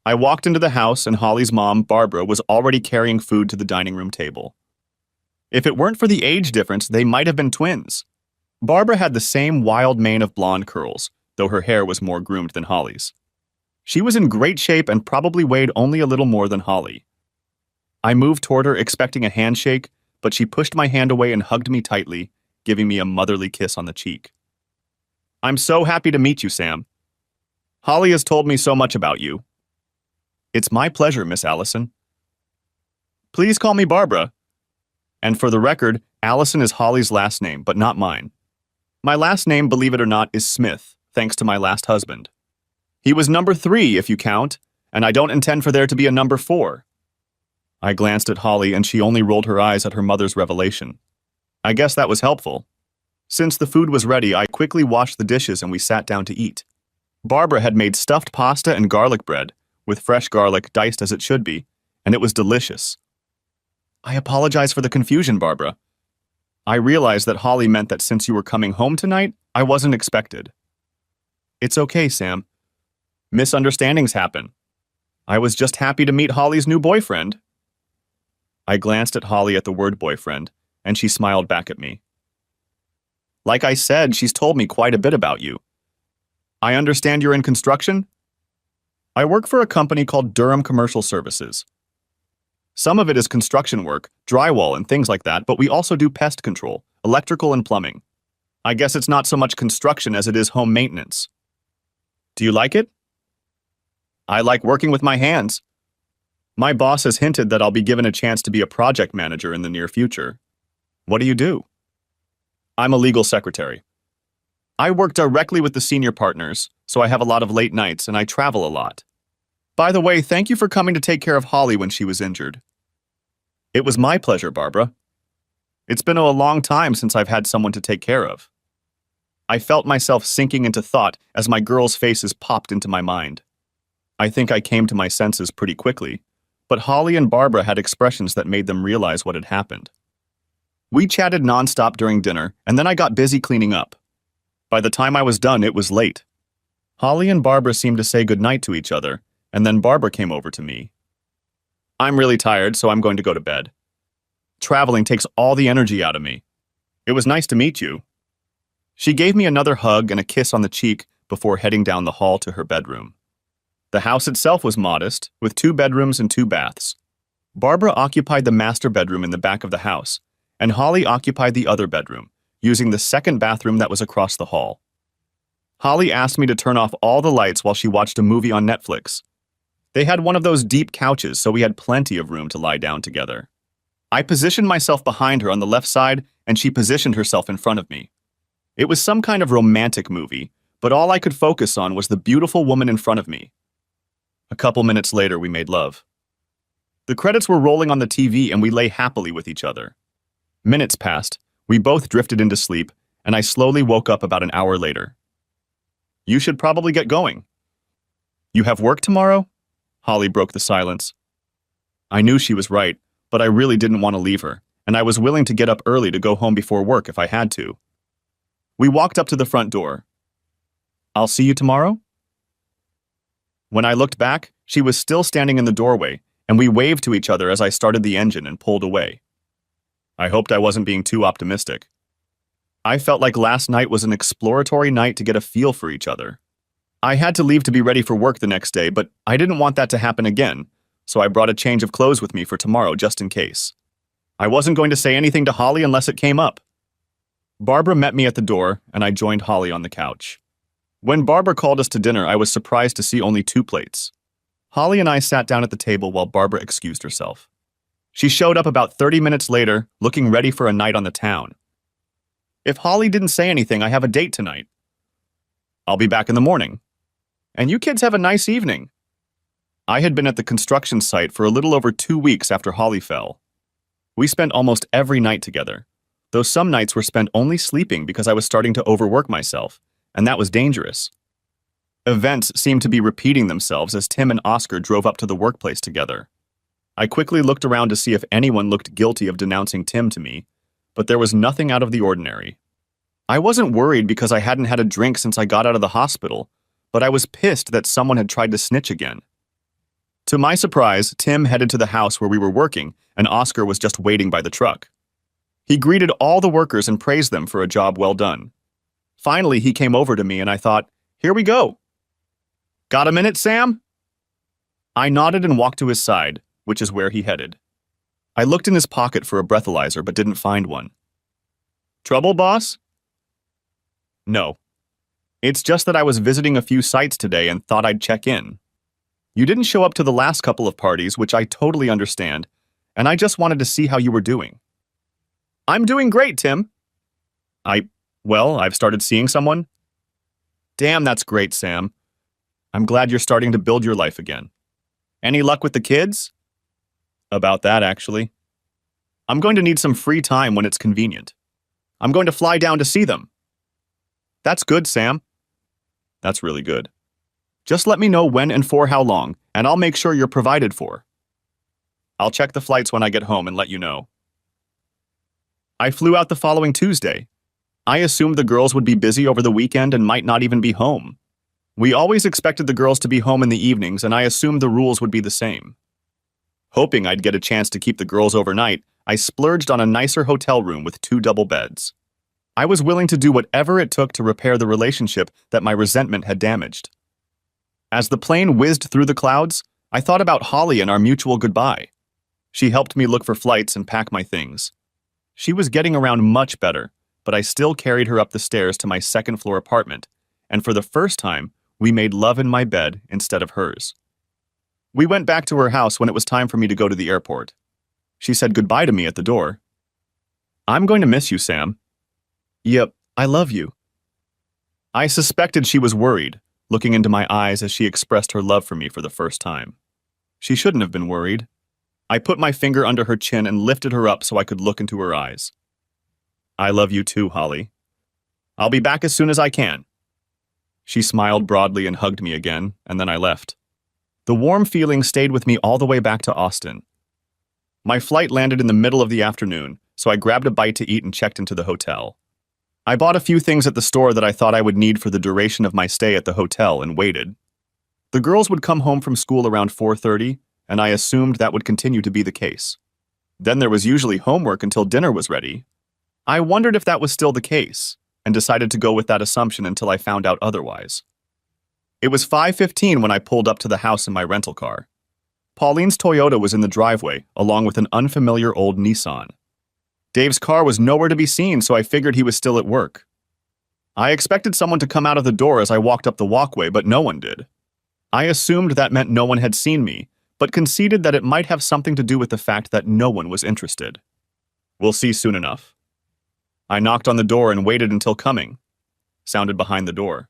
I walked into the house and Holly's mom, Barbara, was already carrying food to the dining room table. If it weren't for the age difference, they might have been twins. Barbara had the same wild mane of blonde curls, though her hair was more groomed than Holly's. She was in great shape and probably weighed only a little more than Holly. I moved toward her expecting a handshake, but she pushed my hand away and hugged me tightly, giving me a motherly kiss on the cheek. I'm so happy to meet you, Sam. Holly has told me so much about you. It's my pleasure, Miss Allison. Please call me Barbara. And for the record, Allison is Holly's last name, but not mine. My last name, believe it or not, is Smith, thanks to my last husband. He was number 3, if you count, and I don't intend for there to be a number 4. I glanced at Holly, and she only rolled her eyes at her mother's revelation. I guess that was helpful. Since the food was ready, I quickly washed the dishes and we sat down to eat. Barbara had made stuffed pasta and garlic bread, with fresh garlic diced as it should be, and it was delicious. I apologize for the confusion, Barbara. I realized that Holly meant that since you were coming home tonight, I wasn't expected. It's okay, Sam. Misunderstandings happen. I was just happy to meet Holly's new boyfriend. I glanced at Holly at the word boyfriend, and she smiled back at me. Like I said, she's told me quite a bit about you. I understand you're in construction? I work for a company called Durham Commercial Services. Some of it is construction work, drywall and things like that, but we also do pest control, electrical and plumbing. I guess it's not so much construction as it is home maintenance. Do you like it? I like working with my hands. My boss has hinted that I'll be given a chance to be a project manager in the near future. What do you do? I'm a legal secretary. I work directly with the senior partners, so I have a lot of late nights and I travel a lot. By the way, thank you for coming to take care of Holly when she was injured. It was my pleasure, Barbara. It's been a long time since I've had someone to take care of. I felt myself sinking into thought as my girls' faces popped into my mind. I think I came to my senses pretty quickly, but Holly and Barbara had expressions that made them realize what had happened. We chatted nonstop during dinner, and then I got busy cleaning up. By the time I was done, it was late. Holly and Barbara seemed to say goodnight to each other, and then Barbara came over to me. I'm really tired, so I'm going to go to bed. Traveling takes all the energy out of me. It was nice to meet you. She gave me another hug and a kiss on the cheek before heading down the hall to her bedroom. The house itself was modest, with 2 bedrooms and 2 baths. Barbara occupied the master bedroom in the back of the house, and Holly occupied the other bedroom, using the second bathroom that was across the hall. Holly asked me to turn off all the lights while she watched a movie on Netflix. They had one of those deep couches, so we had plenty of room to lie down together. I positioned myself behind her on the left side, and she positioned herself in front of me. It was some kind of romantic movie, but all I could focus on was the beautiful woman in front of me. A couple minutes later, we made love. The credits were rolling on the TV, and we lay happily with each other. Minutes passed, we both drifted into sleep, and I slowly woke up about an hour later. You should probably get going. You have work tomorrow? Holly broke the silence. I knew she was right, but I really didn't want to leave her, and I was willing to get up early to go home before work if I had to. We walked up to the front door. I'll see you tomorrow? When I looked back, she was still standing in the doorway, and we waved to each other as I started the engine and pulled away. I hoped I wasn't being too optimistic. I felt like last night was an exploratory night to get a feel for each other. I had to leave to be ready for work the next day, but I didn't want that to happen again, so I brought a change of clothes with me for tomorrow just in case. I wasn't going to say anything to Holly unless it came up. Barbara met me at the door, and I joined Holly on the couch. When Barbara called us to dinner, I was surprised to see only 2 plates. Holly and I sat down at the table while Barbara excused herself. She showed up about 30 minutes later, looking ready for a night on the town. If Holly didn't say anything, I have a date tonight. I'll be back in the morning. And you kids have a nice evening. I had been at the construction site for a little over 2 weeks after Holly fell. We spent almost every night together, though some nights were spent only sleeping because I was starting to overwork myself, and that was dangerous. Events seemed to be repeating themselves as Tim and Oscar drove up to the workplace together. I quickly looked around to see if anyone looked guilty of denouncing Tim to me, but there was nothing out of the ordinary. I wasn't worried because I hadn't had a drink since I got out of the hospital, but I was pissed that someone had tried to snitch again. To my surprise, Tim headed to the house where we were working, and Oscar was just waiting by the truck. He greeted all the workers and praised them for a job well done. Finally, he came over to me and I thought, here we go. Got a minute, Sam? I nodded and walked to his side, which is where he headed. I looked in his pocket for a breathalyzer but didn't find one. Trouble, boss? No. It's just that I was visiting a few sites today and thought I'd check in. You didn't show up to the last couple of parties, which I totally understand, and I just wanted to see how you were doing. I'm doing great, Tim. I've started seeing someone. Damn, that's great, Sam. I'm glad you're starting to build your life again. Any luck with the kids? About that, actually. I'm going to need some free time when it's convenient. I'm going to fly down to see them. That's good, Sam. That's really good. Just let me know when and for how long, and I'll make sure you're provided for. I'll check the flights when I get home and let you know. I flew out the following Tuesday. I assumed the girls would be busy over the weekend and might not even be home. We always expected the girls to be home in the evenings, and I assumed the rules would be the same. Hoping I'd get a chance to keep the girls overnight, I splurged on a nicer hotel room with 2 double beds. I was willing to do whatever it took to repair the relationship that my resentment had damaged. As the plane whizzed through the clouds, I thought about Holly and our mutual goodbye. She helped me look for flights and pack my things. She was getting around much better, but I still carried her up the stairs to my second-floor apartment, and for the first time, we made love in my bed instead of hers. We went back to her house when it was time for me to go to the airport. She said goodbye to me at the door. I'm going to miss you, Sam. Yep, I love you. I suspected she was worried, looking into my eyes as she expressed her love for me for the first time. She shouldn't have been worried. I put my finger under her chin and lifted her up so I could look into her eyes. I love you too, Holly. I'll be back as soon as I can. She smiled broadly and hugged me again, and then I left. The warm feeling stayed with me all the way back to Austin. My flight landed in the middle of the afternoon, so I grabbed a bite to eat and checked into the hotel. I bought a few things at the store that I thought I would need for the duration of my stay at the hotel and waited. The girls would come home from school around 4:30, and I assumed that would continue to be the case. Then there was usually homework until dinner was ready. I wondered if that was still the case, and decided to go with that assumption until I found out otherwise. It was 5:15 when I pulled up to the house in my rental car. Pauline's Toyota was in the driveway, along with an unfamiliar old Nissan. Dave's car was nowhere to be seen, so I figured he was still at work. I expected someone to come out of the door as I walked up the walkway, but no one did. I assumed that meant no one had seen me, but conceded that it might have something to do with the fact that no one was interested. We'll see soon enough. I knocked on the door and waited until coming. Sounded behind the door.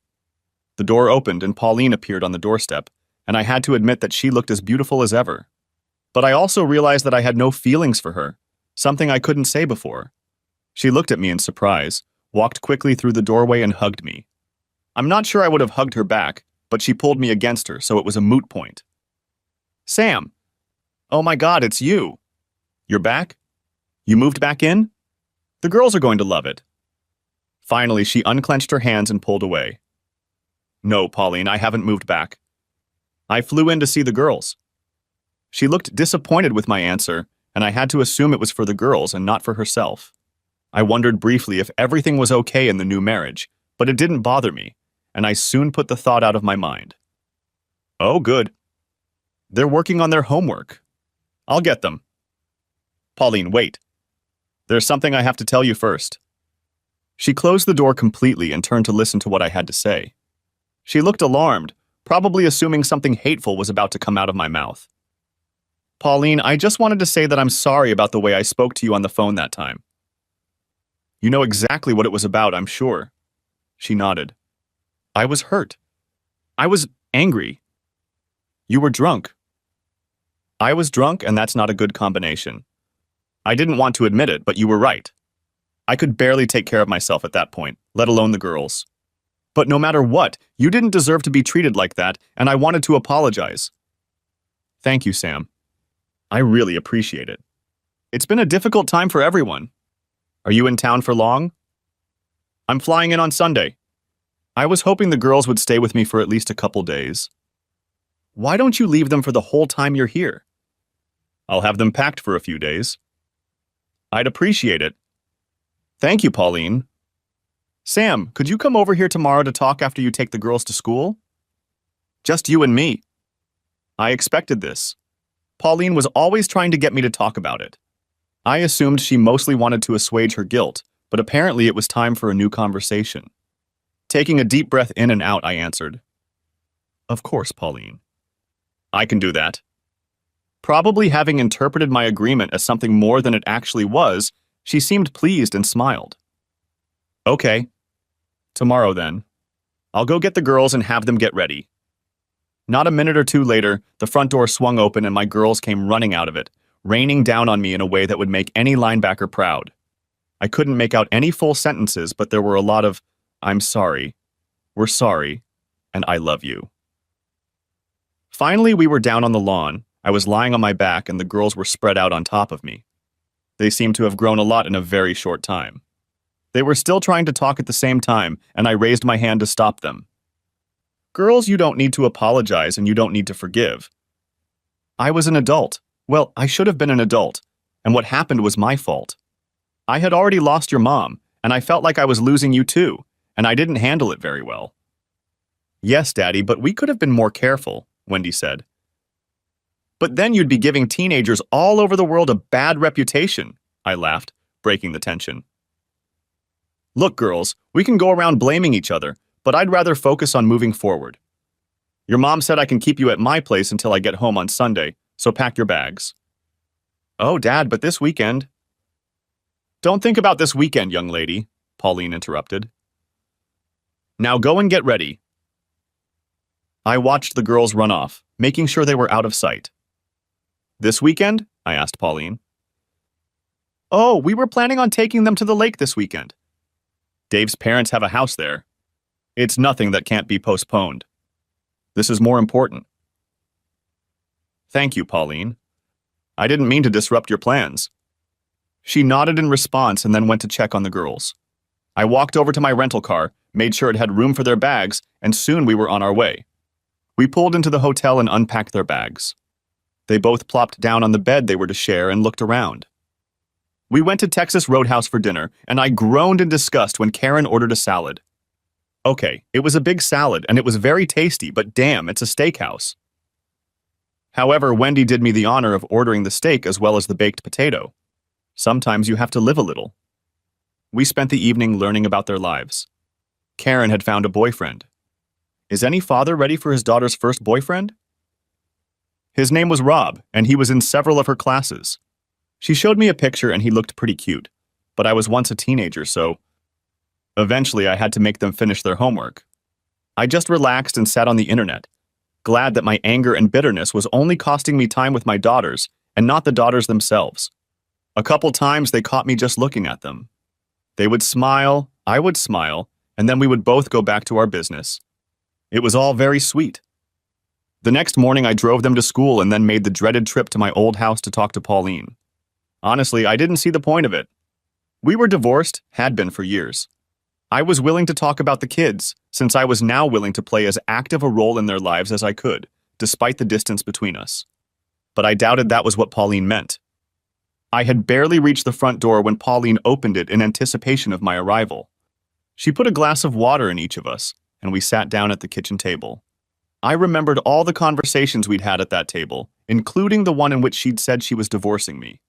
The door opened and Pauline appeared on the doorstep, and I had to admit that she looked as beautiful as ever. But I also realized that I had no feelings for her, something I couldn't say before. She looked at me in surprise, walked quickly through the doorway and hugged me. I'm not sure I would have hugged her back, but she pulled me against her, so it was a moot point. Sam! Oh my God, it's you! You're back? You moved back in? The girls are going to love it. Finally, she unclenched her hands and pulled away. No, Pauline, I haven't moved back. I flew in to see the girls. She looked disappointed with my answer, and I had to assume it was for the girls and not for herself. I wondered briefly if everything was okay in the new marriage, but it didn't bother me, and I soon put the thought out of my mind. Oh, good. They're working on their homework. I'll get them. Pauline, wait. There's something I have to tell you first. She closed the door completely and turned to listen to what I had to say. She looked alarmed, probably assuming something hateful was about to come out of my mouth. Pauline, I just wanted to say that I'm sorry about the way I spoke to you on the phone that time. You know exactly what it was about, I'm sure. She nodded. I was hurt. I was angry. You were drunk. I was drunk, and that's not a good combination. I didn't want to admit it, but you were right. I could barely take care of myself at that point, let alone the girls. But no matter what, you didn't deserve to be treated like that, and I wanted to apologize. Thank you, Sam. I really appreciate it. It's been a difficult time for everyone. Are you in town for long? I'm flying in on Sunday. I was hoping the girls would stay with me for at least a couple days. Why don't you leave them for the whole time you're here? I'll have them packed for a few days. I'd appreciate it. Thank you, Pauline. Sam, could you come over here tomorrow to talk after you take the girls to school? Just you and me. I expected this. Pauline was always trying to get me to talk about it. I assumed she mostly wanted to assuage her guilt, but apparently it was time for a new conversation. Taking a deep breath in and out, I answered. Of course, Pauline. I can do that. Probably having interpreted my agreement as something more than it actually was, she seemed pleased and smiled. Okay. Tomorrow, then. I'll go get the girls and have them get ready. Not a minute or two later, the front door swung open and my girls came running out of it, raining down on me in a way that would make any linebacker proud. I couldn't make out any full sentences, but there were a lot of, I'm sorry, we're sorry, and I love you. Finally, we were down on the lawn. I was lying on my back and the girls were spread out on top of me. They seemed to have grown a lot in a very short time. They were still trying to talk at the same time, and I raised my hand to stop them. Girls, you don't need to apologize and you don't need to forgive. I was an adult. Well, I should have been an adult, and what happened was my fault. I had already lost your mom, and I felt like I was losing you too, and I didn't handle it very well. Yes, Daddy, but we could have been more careful, Wendy said. But then you'd be giving teenagers all over the world a bad reputation, I laughed, breaking the tension. Look, girls, we can go around blaming each other, but I'd rather focus on moving forward. Your mom said I can keep you at my place until I get home on Sunday, so pack your bags. Oh, Dad, but this weekend. Don't think about this weekend, young lady, Pauline interrupted. Now go and get ready. I watched the girls run off, making sure they were out of sight. This weekend? I asked Pauline. Oh, we were planning on taking them to the lake this weekend. Dave's parents have a house there. It's nothing that can't be postponed. This is more important. Thank you, Pauline. I didn't mean to disrupt your plans. She nodded in response and then went to check on the girls. I walked over to my rental car, made sure it had room for their bags, and soon we were on our way. We pulled into the hotel and unpacked their bags. They both plopped down on the bed they were to share and looked around. We went to Texas Roadhouse for dinner, and I groaned in disgust when Karen ordered a salad. Okay, it was a big salad, and it was very tasty, but damn, it's a steakhouse. However, Wendy did me the honor of ordering the steak as well as the baked potato. Sometimes you have to live a little. We spent the evening learning about their lives. Karen had found a boyfriend. Is any father ready for his daughter's first boyfriend? His name was Rob, and he was in several of her classes. She showed me a picture and he looked pretty cute, but I was once a teenager, so eventually I had to make them finish their homework. I just relaxed and sat on the internet, glad that my anger and bitterness was only costing me time with my daughters and not the daughters themselves. A couple times they caught me just looking at them. They would smile, I would smile, and then we would both go back to our business. It was all very sweet. The next morning I drove them to school and then made the dreaded trip to my old house to talk to Pauline. Honestly, I didn't see the point of it. We were divorced, had been for years. I was willing to talk about the kids, since I was now willing to play as active a role in their lives as I could, despite the distance between us. But I doubted that was what Pauline meant. I had barely reached the front door when Pauline opened it in anticipation of my arrival. She put a glass of water in each of us, and we sat down at the kitchen table. I remembered all the conversations we'd had at that table, including the one in which she'd said she was divorcing me.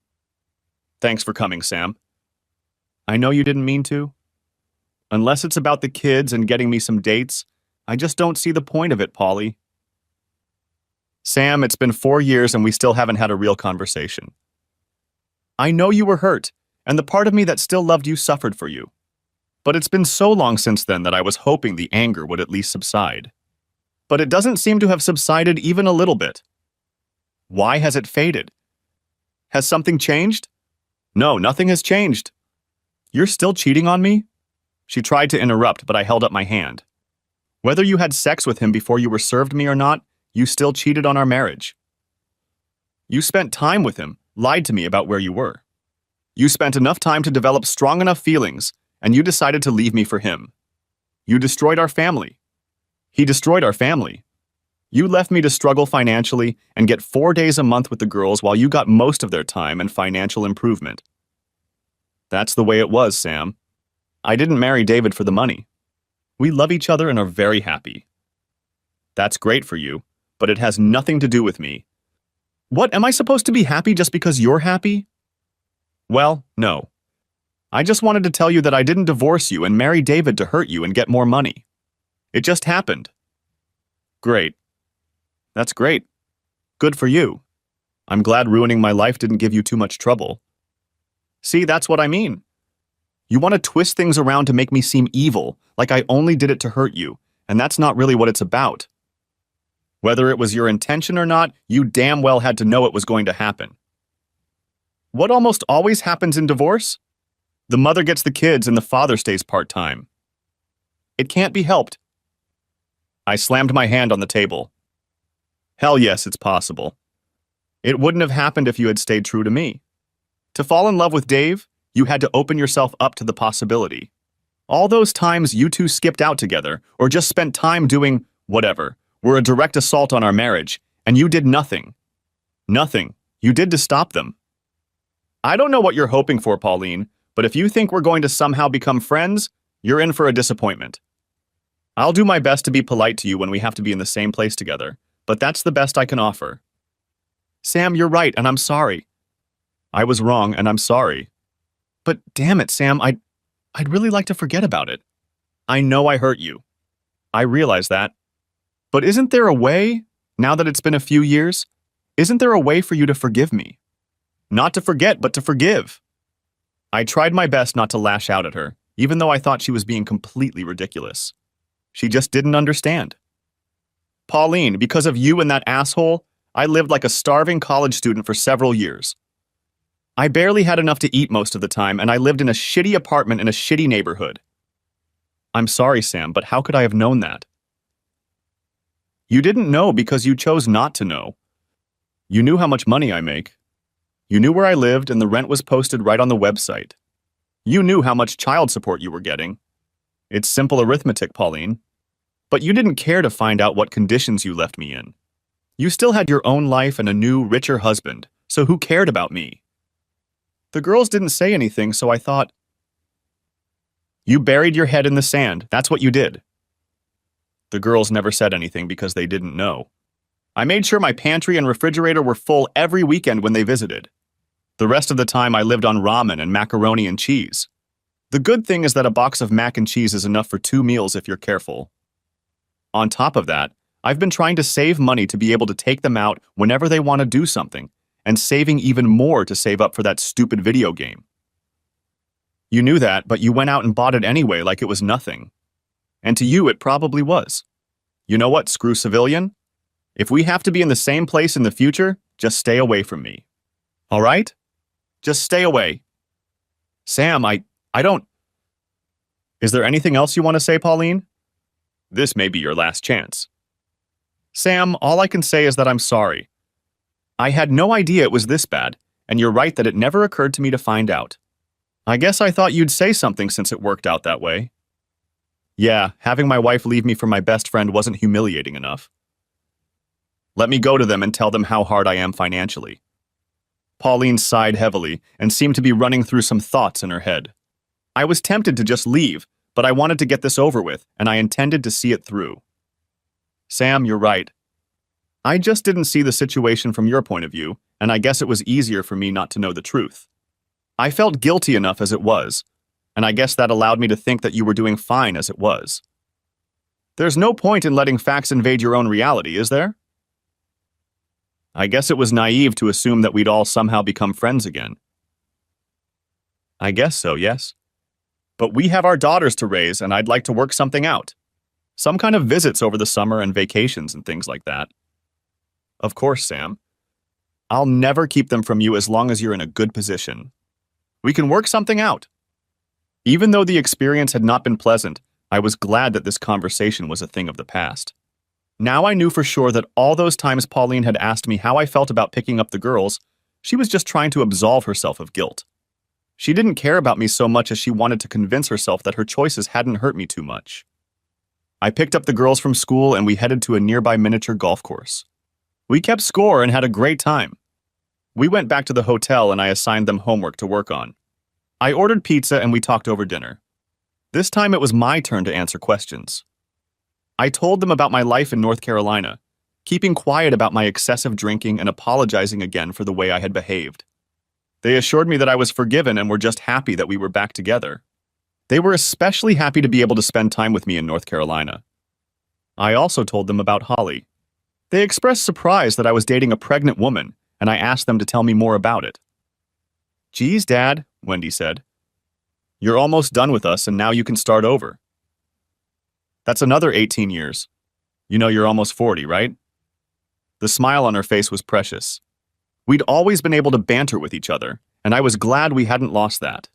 Thanks for coming, Sam. I know you didn't mean to. Unless it's about the kids and getting me some dates, I just don't see the point of it, Polly. Sam, it's been 4 years and we still haven't had a real conversation. I know you were hurt, and the part of me that still loved you suffered for you. But it's been so long since then that I was hoping the anger would at least subside. But it doesn't seem to have subsided even a little bit. Why has it faded? Has something changed? No, nothing has changed. You're still cheating on me? She tried to interrupt, but I held up my hand. Whether you had sex with him before you were served me or not, you still cheated on our marriage. You spent time with him, lied to me about where you were. You spent enough time to develop strong enough feelings, and you decided to leave me for him. You destroyed our family. He destroyed our family. You left me to struggle financially and get 4 days a month with the girls while you got most of their time and financial improvement. That's the way it was, Sam. I didn't marry David for the money. We love each other and are very happy. That's great for you, but it has nothing to do with me. What, am I supposed to be happy just because you're happy? Well, no. I just wanted to tell you that I didn't divorce you and marry David to hurt you and get more money. It just happened. Great. That's great. Good for you. I'm glad ruining my life didn't give you too much trouble. See, that's what I mean. You want to twist things around to make me seem evil, like I only did it to hurt you, and that's not really what it's about. Whether it was your intention or not, you damn well had to know it was going to happen. What almost always happens in divorce? The mother gets the kids and the father stays part-time. It can't be helped. I slammed my hand on the table. Hell yes, it's possible. It wouldn't have happened if you had stayed true to me. To fall in love with Dave, you had to open yourself up to the possibility. All those times you two skipped out together or just spent time doing whatever were a direct assault on our marriage, and you did nothing. Nothing. You did to stop them. I don't know what you're hoping for, Pauline, but if you think we're going to somehow become friends, you're in for a disappointment. I'll do my best to be polite to you when we have to be in the same place together, but that's the best I can offer. Sam, you're right, and I'm sorry. I was wrong, and I'm sorry. But damn it, Sam, I'd really like to forget about it. I know I hurt you. I realize that. But isn't there a way, now that it's been a few years, isn't there a way for you to forgive me? Not to forget, but to forgive. I tried my best not to lash out at her, even though I thought she was being completely ridiculous. She just didn't understand. Pauline, because of you and that asshole, I lived like a starving college student for several years. I barely had enough to eat most of the time, and I lived in a shitty apartment in a shitty neighborhood. I'm sorry, Sam, but how could I have known that? You didn't know because you chose not to know. You knew how much money I make. You knew where I lived, and the rent was posted right on the website. You knew how much child support you were getting. It's simple arithmetic, Pauline. But you didn't care to find out what conditions you left me in. You still had your own life and a new, richer husband, so who cared about me? The girls didn't say anything, so I thought, you buried your head in the sand. That's what you did. The girls never said anything because they didn't know. I made sure my pantry and refrigerator were full every weekend when they visited. The rest of the time I lived on ramen and macaroni and cheese. The good thing is that a box of mac and cheese is enough for 2 meals if you're careful. On top of that, I've been trying to save money to be able to take them out whenever they want to do something, and saving even more to save up for that stupid video game. You knew that, but you went out and bought it anyway like it was nothing. And to you, it probably was. You know what, screw civilian? If we have to be in the same place in the future, just stay away from me. All right? Just stay away. Sam, I don't... Is there anything else you want to say, Pauline? This may be your last chance. Sam, all I can say is that I'm sorry. I had no idea it was this bad, and you're right that it never occurred to me to find out. I guess I thought you'd say something since it worked out that way. Yeah, having my wife leave me for my best friend wasn't humiliating enough. Let me go to them and tell them how hard I am financially. Pauline sighed heavily and seemed to be running through some thoughts in her head. I was tempted to just leave, but I wanted to get this over with, and I intended to see it through. Sam, you're right. I just didn't see the situation from your point of view, and I guess it was easier for me not to know the truth. I felt guilty enough as it was. and I guess that allowed me to think that you were doing fine as it was. There's no point in letting facts invade your own reality, is there? I guess it was naive to assume that we'd all somehow become friends again. I guess so, yes. But we have our daughters to raise, and I'd like to work something out. Some kind of visits over the summer and vacations and things like that. Of course, Sam. I'll never keep them from you as long as you're in a good position. We can work something out. Even though the experience had not been pleasant, I was glad that this conversation was a thing of the past. Now I knew for sure that all those times Pauline had asked me how I felt about picking up the girls, she was just trying to absolve herself of guilt. She didn't care about me so much as she wanted to convince herself that her choices hadn't hurt me too much. I picked up the girls from school and we headed to a nearby miniature golf course. We kept score and had a great time. We went back to the hotel and I assigned them homework to work on. I ordered pizza and we talked over dinner. This time it was my turn to answer questions. I told them about my life in North Carolina, keeping quiet about my excessive drinking and apologizing again for the way I had behaved. They assured me that I was forgiven and were just happy that we were back together. They were especially happy to be able to spend time with me in North Carolina. I also told them about Holly. They expressed surprise that I was dating a pregnant woman, and I asked them to tell me more about it. "Geez, Dad," Wendy said. "You're almost done with us and now you can start over. That's another 18 years. You know you're almost 40, right?" The smile on her face was precious. We'd always been able to banter with each other, and I was glad we hadn't lost that.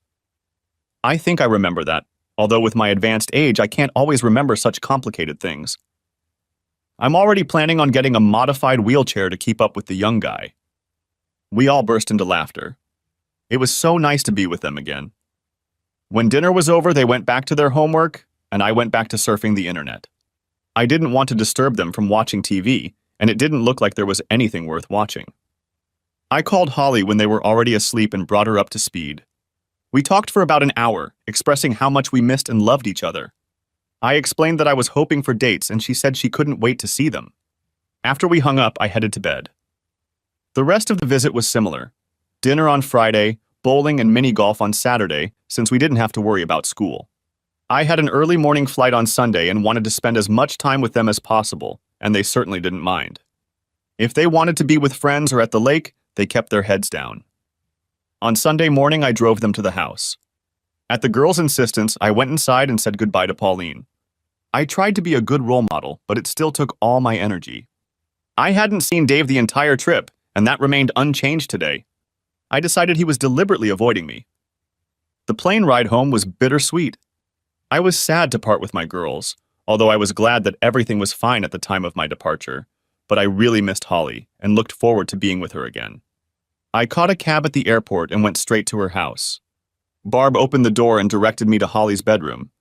I think I remember that, although with my advanced age I can't always remember such complicated things. I'm already planning on getting a modified wheelchair to keep up with the young guy. We all burst into laughter. It was so nice to be with them again. When dinner was over, they went back to their homework, and I went back to surfing the internet. I didn't want to disturb them from watching TV, and it didn't look like there was anything worth watching. I called Holly when they were already asleep and brought her up to speed. We talked for about an hour, expressing how much we missed and loved each other. I explained that I was hoping for dates, and she said she couldn't wait to see them. After we hung up, I headed to bed. The rest of the visit was similar. Dinner on Friday, bowling and mini golf on Saturday, since we didn't have to worry about school. I had an early morning flight on Sunday and wanted to spend as much time with them as possible, and they certainly didn't mind. If they wanted to be with friends or at the lake, they kept their heads down. On Sunday morning, I drove them to the house. At the girls' insistence, I went inside and said goodbye to Pauline. I tried to be a good role model, but it still took all my energy. I hadn't seen Dave the entire trip, and that remained unchanged today. I decided he was deliberately avoiding me. The plane ride home was bittersweet. I was sad to part with my girls, although I was glad that everything was fine at the time of my departure, but I really missed Holly and looked forward to being with her again. I caught a cab at the airport and went straight to her house. Barb opened the door and directed me to Holly's bedroom.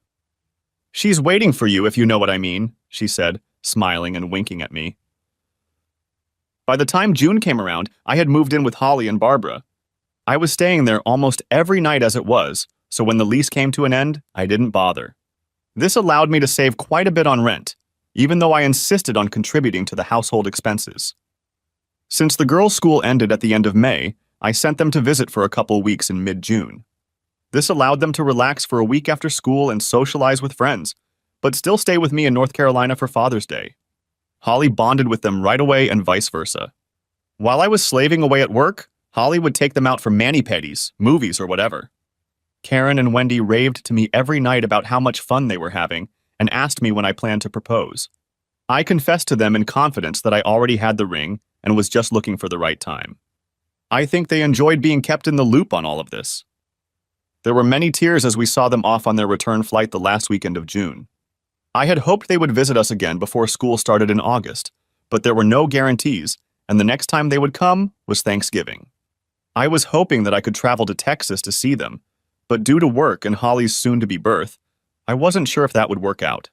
"She's waiting for you, if you know what I mean," she said, smiling and winking at me. By the time June came around, I had moved in with Holly and Barbara. I was staying there almost every night as it was, so when the lease came to an end, I didn't bother. This allowed me to save quite a bit on rent, even though I insisted on contributing to the household expenses. Since the girls' school ended at the end of May, I sent them to visit for a couple weeks in mid-June. This allowed them to relax for a week after school and socialize with friends, but still stay with me in North Carolina for Father's Day. Holly bonded with them right away and vice versa. While I was slaving away at work, Holly would take them out for mani-pedis, movies, or whatever. Karen and Wendy raved to me every night about how much fun they were having and asked me when I planned to propose. I confessed to them in confidence that I already had the ring and was just looking for the right time. I think they enjoyed being kept in the loop on all of this. There were many tears as we saw them off on their return flight the last weekend of June. I had hoped they would visit us again before school started in August, but there were no guarantees, and the next time they would come was Thanksgiving. I was hoping that I could travel to Texas to see them, but due to work and Holly's soon-to-be birth, I wasn't sure if that would work out.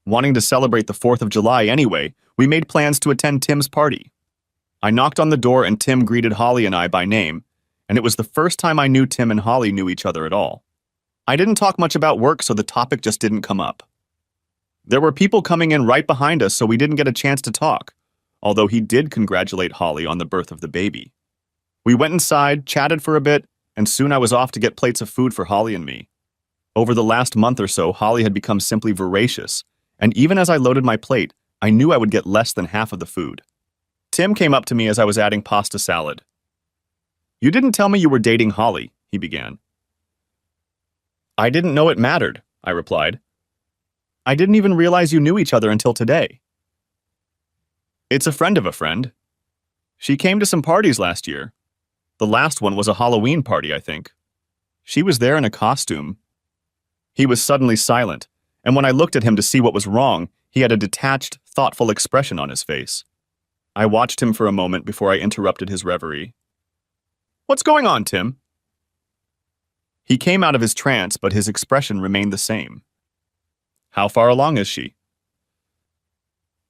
Wanting to celebrate the 4th of July anyway, we made plans to attend Tim's party. I knocked on the door and Tim greeted Holly and I by name, and it was the first time I knew Tim and Holly knew each other at all. I didn't talk much about work, so the topic just didn't come up. There were people coming in right behind us, so we didn't get a chance to talk, although he did congratulate Holly on the birth of the baby. We went inside, chatted for a bit, and soon I was off to get plates of food for Holly and me. Over the last month or so, Holly had become simply voracious, and even as I loaded my plate, I knew I would get less than half of the food. Tim came up to me as I was adding pasta salad. "You didn't tell me you were dating Holly," he began. "I didn't know it mattered," I replied. "I didn't even realize you knew each other until today." "It's a friend of a friend. She came to some parties last year. The last one was a Halloween party, I think. She was there in a costume." He was suddenly silent, and when I looked at him to see what was wrong, he had a detached, thoughtful expression on his face. I watched him for a moment before I interrupted his reverie. "What's going on, Tim?" He came out of his trance, but his expression remained the same. "How far along is she?"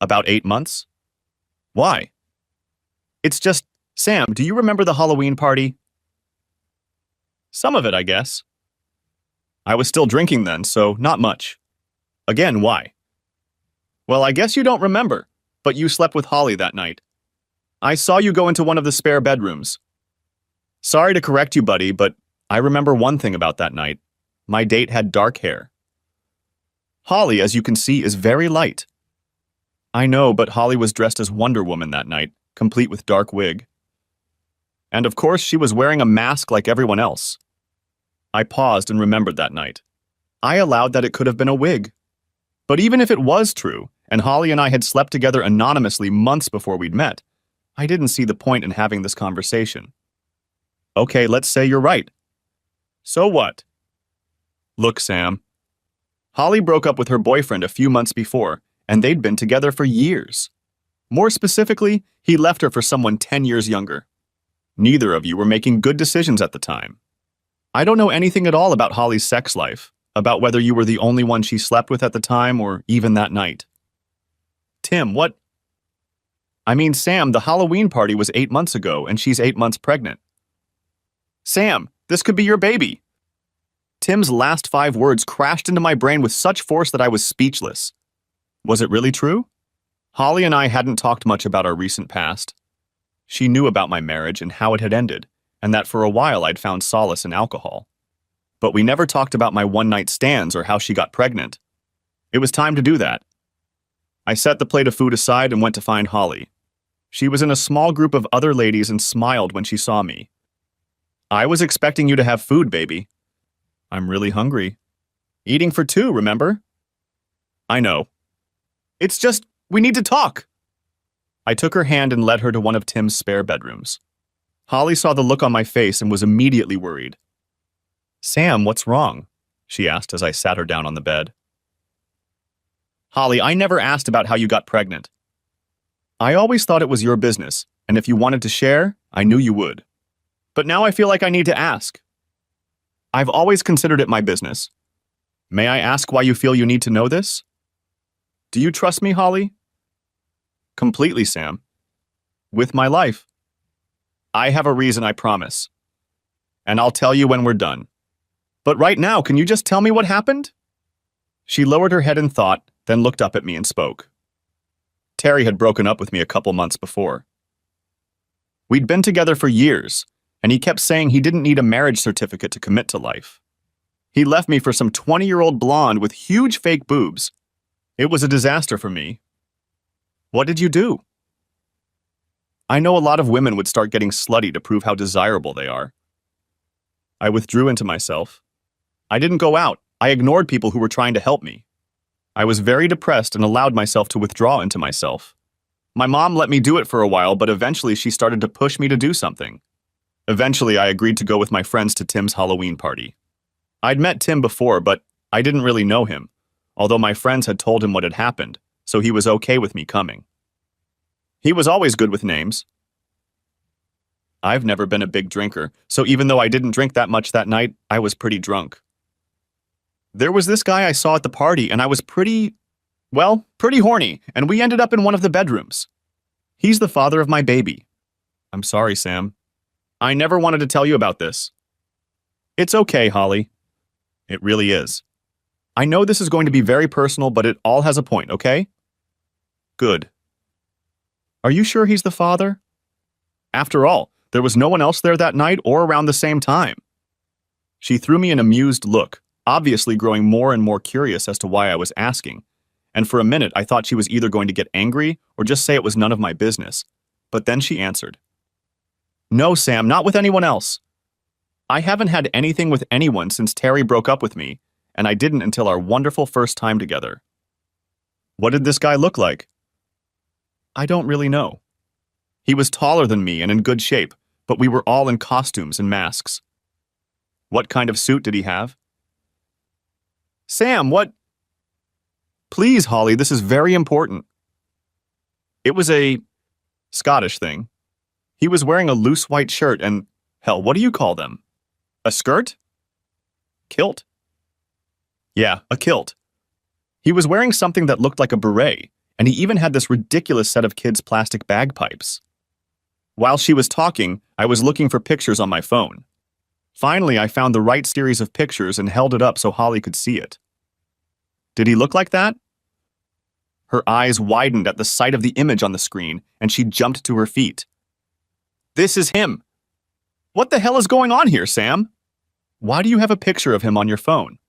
"About 8 months." "Why?" "It's just, Sam, do you remember the Halloween party?" "Some of it, I guess." "I was still drinking then, so not much." "Again, why?" "Well, I guess you don't remember, but you slept with Holly that night. I saw you go into one of the spare bedrooms. Sorry to correct you, buddy, but I remember one thing about that night. My date had dark hair. Holly, as you can see, is very light." "I know, but Holly was dressed as Wonder Woman that night, complete with dark wig. And of course, she was wearing a mask like everyone else." I paused and remembered that night. I allowed that it could have been a wig. But even if it was true, and Holly and I had slept together anonymously months before we'd met, I didn't see the point in having this conversation. "Okay, let's say you're right. So what?" "Look, Sam. Holly broke up with her boyfriend a few months before, and they'd been together for years. More specifically, he left her for someone 10 years younger. Neither of you were making good decisions at the time. I don't know anything at all about Holly's sex life, about whether you were the only one she slept with at the time or even that night." "Tim, what?" "I mean, Sam, the Halloween party was 8 months ago, and she's 8 months pregnant." "Sam, this could be your baby." Tim's last 5 words crashed into my brain with such force that I was speechless. Was it really true? Holly and I hadn't talked much about our recent past. She knew about my marriage and how it had ended, and that for a while I'd found solace in alcohol. But we never talked about my one-night stands or how she got pregnant. It was time to do that. I set the plate of food aside and went to find Holly. She was in a small group of other ladies and smiled when she saw me. "I was expecting you to have food, baby." "I'm really hungry." "Eating for 2, remember?" "I know." "It's just, we need to talk." I took her hand and led her to one of Tim's spare bedrooms. Holly saw the look on my face and was immediately worried. "Sam, what's wrong?" she asked as I sat her down on the bed. "Holly, I never asked about how you got pregnant. I always thought it was your business, and if you wanted to share, I knew you would. But now I feel like I need to ask. I've always considered it my business. May I ask why you feel you need to know this? Do you trust me, Holly?" "Completely, Sam. With my life." "I have a reason, I promise. And I'll tell you when we're done. But right now, can you just tell me what happened?" She lowered her head in thought, then looked up at me and spoke. Terry had broken up with me a couple months before. We'd been together for years, and he kept saying he didn't need a marriage certificate to commit to life. He left me for some 20-year-old blonde with huge fake boobs. It was a disaster for me. What did you do? I know a lot of women would start getting slutty to prove how desirable they are. I withdrew into myself. I didn't go out. I ignored people who were trying to help me. I was very depressed and allowed myself to withdraw into myself. My mom let me do it for a while, but eventually she started to push me to do something. Eventually, I agreed to go with my friends to Tim's Halloween party. I'd met Tim before, but I didn't really know him, although my friends had told him what had happened, so he was okay with me coming. He was always good with names. I've never been a big drinker, so even though I didn't drink that much that night, I was pretty drunk. There was this guy I saw at the party, and I was pretty horny, and we ended up in one of the bedrooms. He's the father of my baby. I'm sorry, Sam. I never wanted to tell you about this. It's okay, Holly. It really is. I know this is going to be very personal, but it all has a point, okay? Good. Are you sure he's the father? After all, there was no one else there that night or around the same time. She threw me an amused look, obviously growing more and more curious as to why I was asking. And for a minute, I thought she was either going to get angry or just say it was none of my business. But then she answered, "No, Sam, not with anyone else. I haven't had anything with anyone since Terry broke up with me, and I didn't until our wonderful first time together." "What did this guy look like?" "I don't really know. He was taller than me and in good shape, but we were all in costumes and masks." "What kind of suit did he have?" "Sam, what—" "Please, Holly, this is very important." "It was a Scottish thing. He was wearing a loose white shirt and, hell, what do you call them? A skirt? Kilt? Yeah, a kilt. He was wearing something that looked like a beret, and he even had this ridiculous set of kids' plastic bagpipes." While she was talking, I was looking for pictures on my phone. Finally, I found the right series of pictures and held it up so Holly could see it. "Did he look like that?" Her eyes widened at the sight of the image on the screen, and she jumped to her feet. "This is him! What the hell is going on here, Sam? Why do you have a picture of him on your phone?"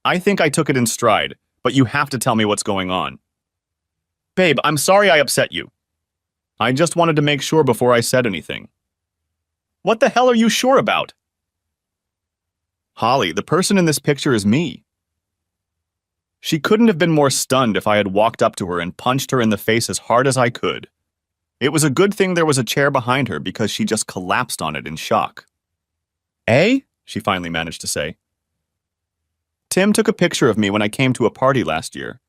"I think I took it in stride, but you have to tell me what's going on." "Babe, I'm sorry I upset you. I just wanted to make sure before I said anything." "What the hell are you sure about?" "Holly, the person in this picture is me." She couldn't have been more stunned if I had walked up to her and punched her in the face as hard as I could. It was a good thing there was a chair behind her because she just collapsed on it in shock. "Eh?" she finally managed to say. "Tim took a picture of me when I came to a party last year."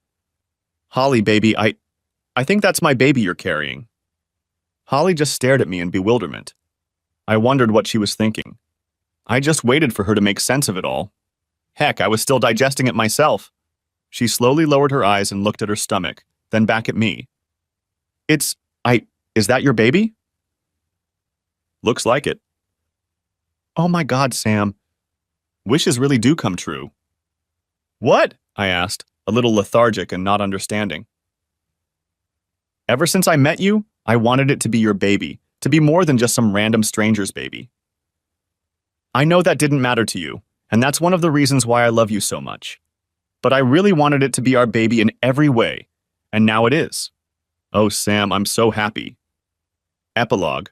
"Holly, baby, I think that's my baby you're carrying." Holly just stared at me in bewilderment. I wondered what she was thinking. I just waited for her to make sense of it all. Heck, I was still digesting it myself. She slowly lowered her eyes and looked at her stomach, then back at me. Is that your baby?" "Looks like it." "Oh my God, Sam. Wishes really do come true." "What?" I asked, a little lethargic and not understanding. "Ever since I met you, I wanted it to be your baby, to be more than just some random stranger's baby. I know that didn't matter to you, and that's one of the reasons why I love you so much. But I really wanted it to be our baby in every way, and now it is. Oh, Sam, I'm so happy." Epilogue.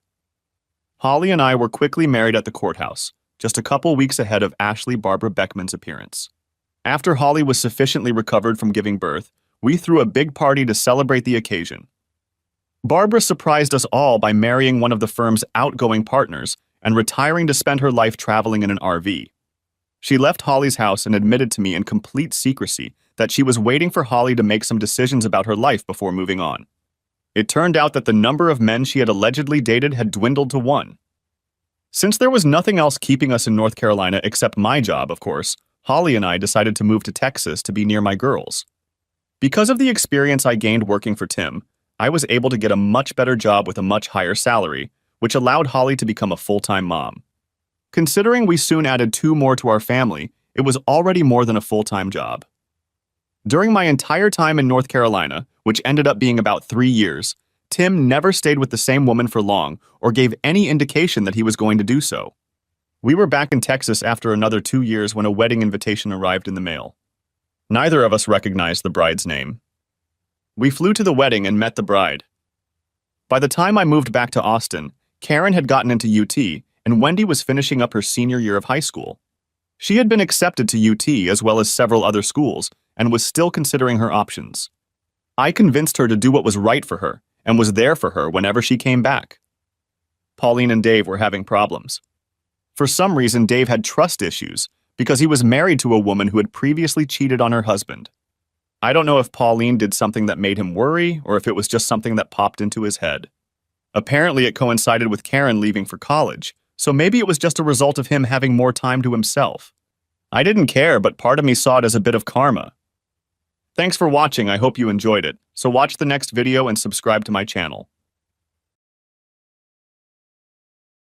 Holly and I were quickly married at the courthouse, just a couple weeks ahead of Ashley Barbara Beckman's appearance. After Holly was sufficiently recovered from giving birth, we threw a big party to celebrate the occasion. Barbara surprised us all by marrying one of the firm's outgoing partners and retiring to spend her life traveling in an RV. She left Holly's house and admitted to me in complete secrecy that she was waiting for Holly to make some decisions about her life before moving on. It turned out that the number of men she had allegedly dated had dwindled to one. Since there was nothing else keeping us in North Carolina except my job, of course, Holly and I decided to move to Texas to be near my girls. Because of the experience I gained working for Tim, I was able to get a much better job with a much higher salary, which allowed Holly to become a full-time mom. Considering we soon added 2 more to our family, it was already more than a full-time job. During my entire time in North Carolina, which ended up being about 3 years, Tim never stayed with the same woman for long or gave any indication that he was going to do so. We were back in Texas after another 2 years when a wedding invitation arrived in the mail. Neither of us recognized the bride's name. We flew to the wedding and met the bride. By the time I moved back to Austin, Karen had gotten into UT, and Wendy was finishing up her senior year of high school. She had been accepted to UT as well as several other schools, and was still considering her options. I convinced her to do what was right for her, and was there for her whenever she came back. Pauline and Dave were having problems. For some reason, Dave had trust issues, because he was married to a woman who had previously cheated on her husband. I don't know if Pauline did something that made him worry, or if it was just something that popped into his head. Apparently, it coincided with Karen leaving for college, so maybe it was just a result of him having more time to himself. I didn't care, but part of me saw it as a bit of karma. Thanks for watching, I hope you enjoyed it, so watch the next video and subscribe to my channel.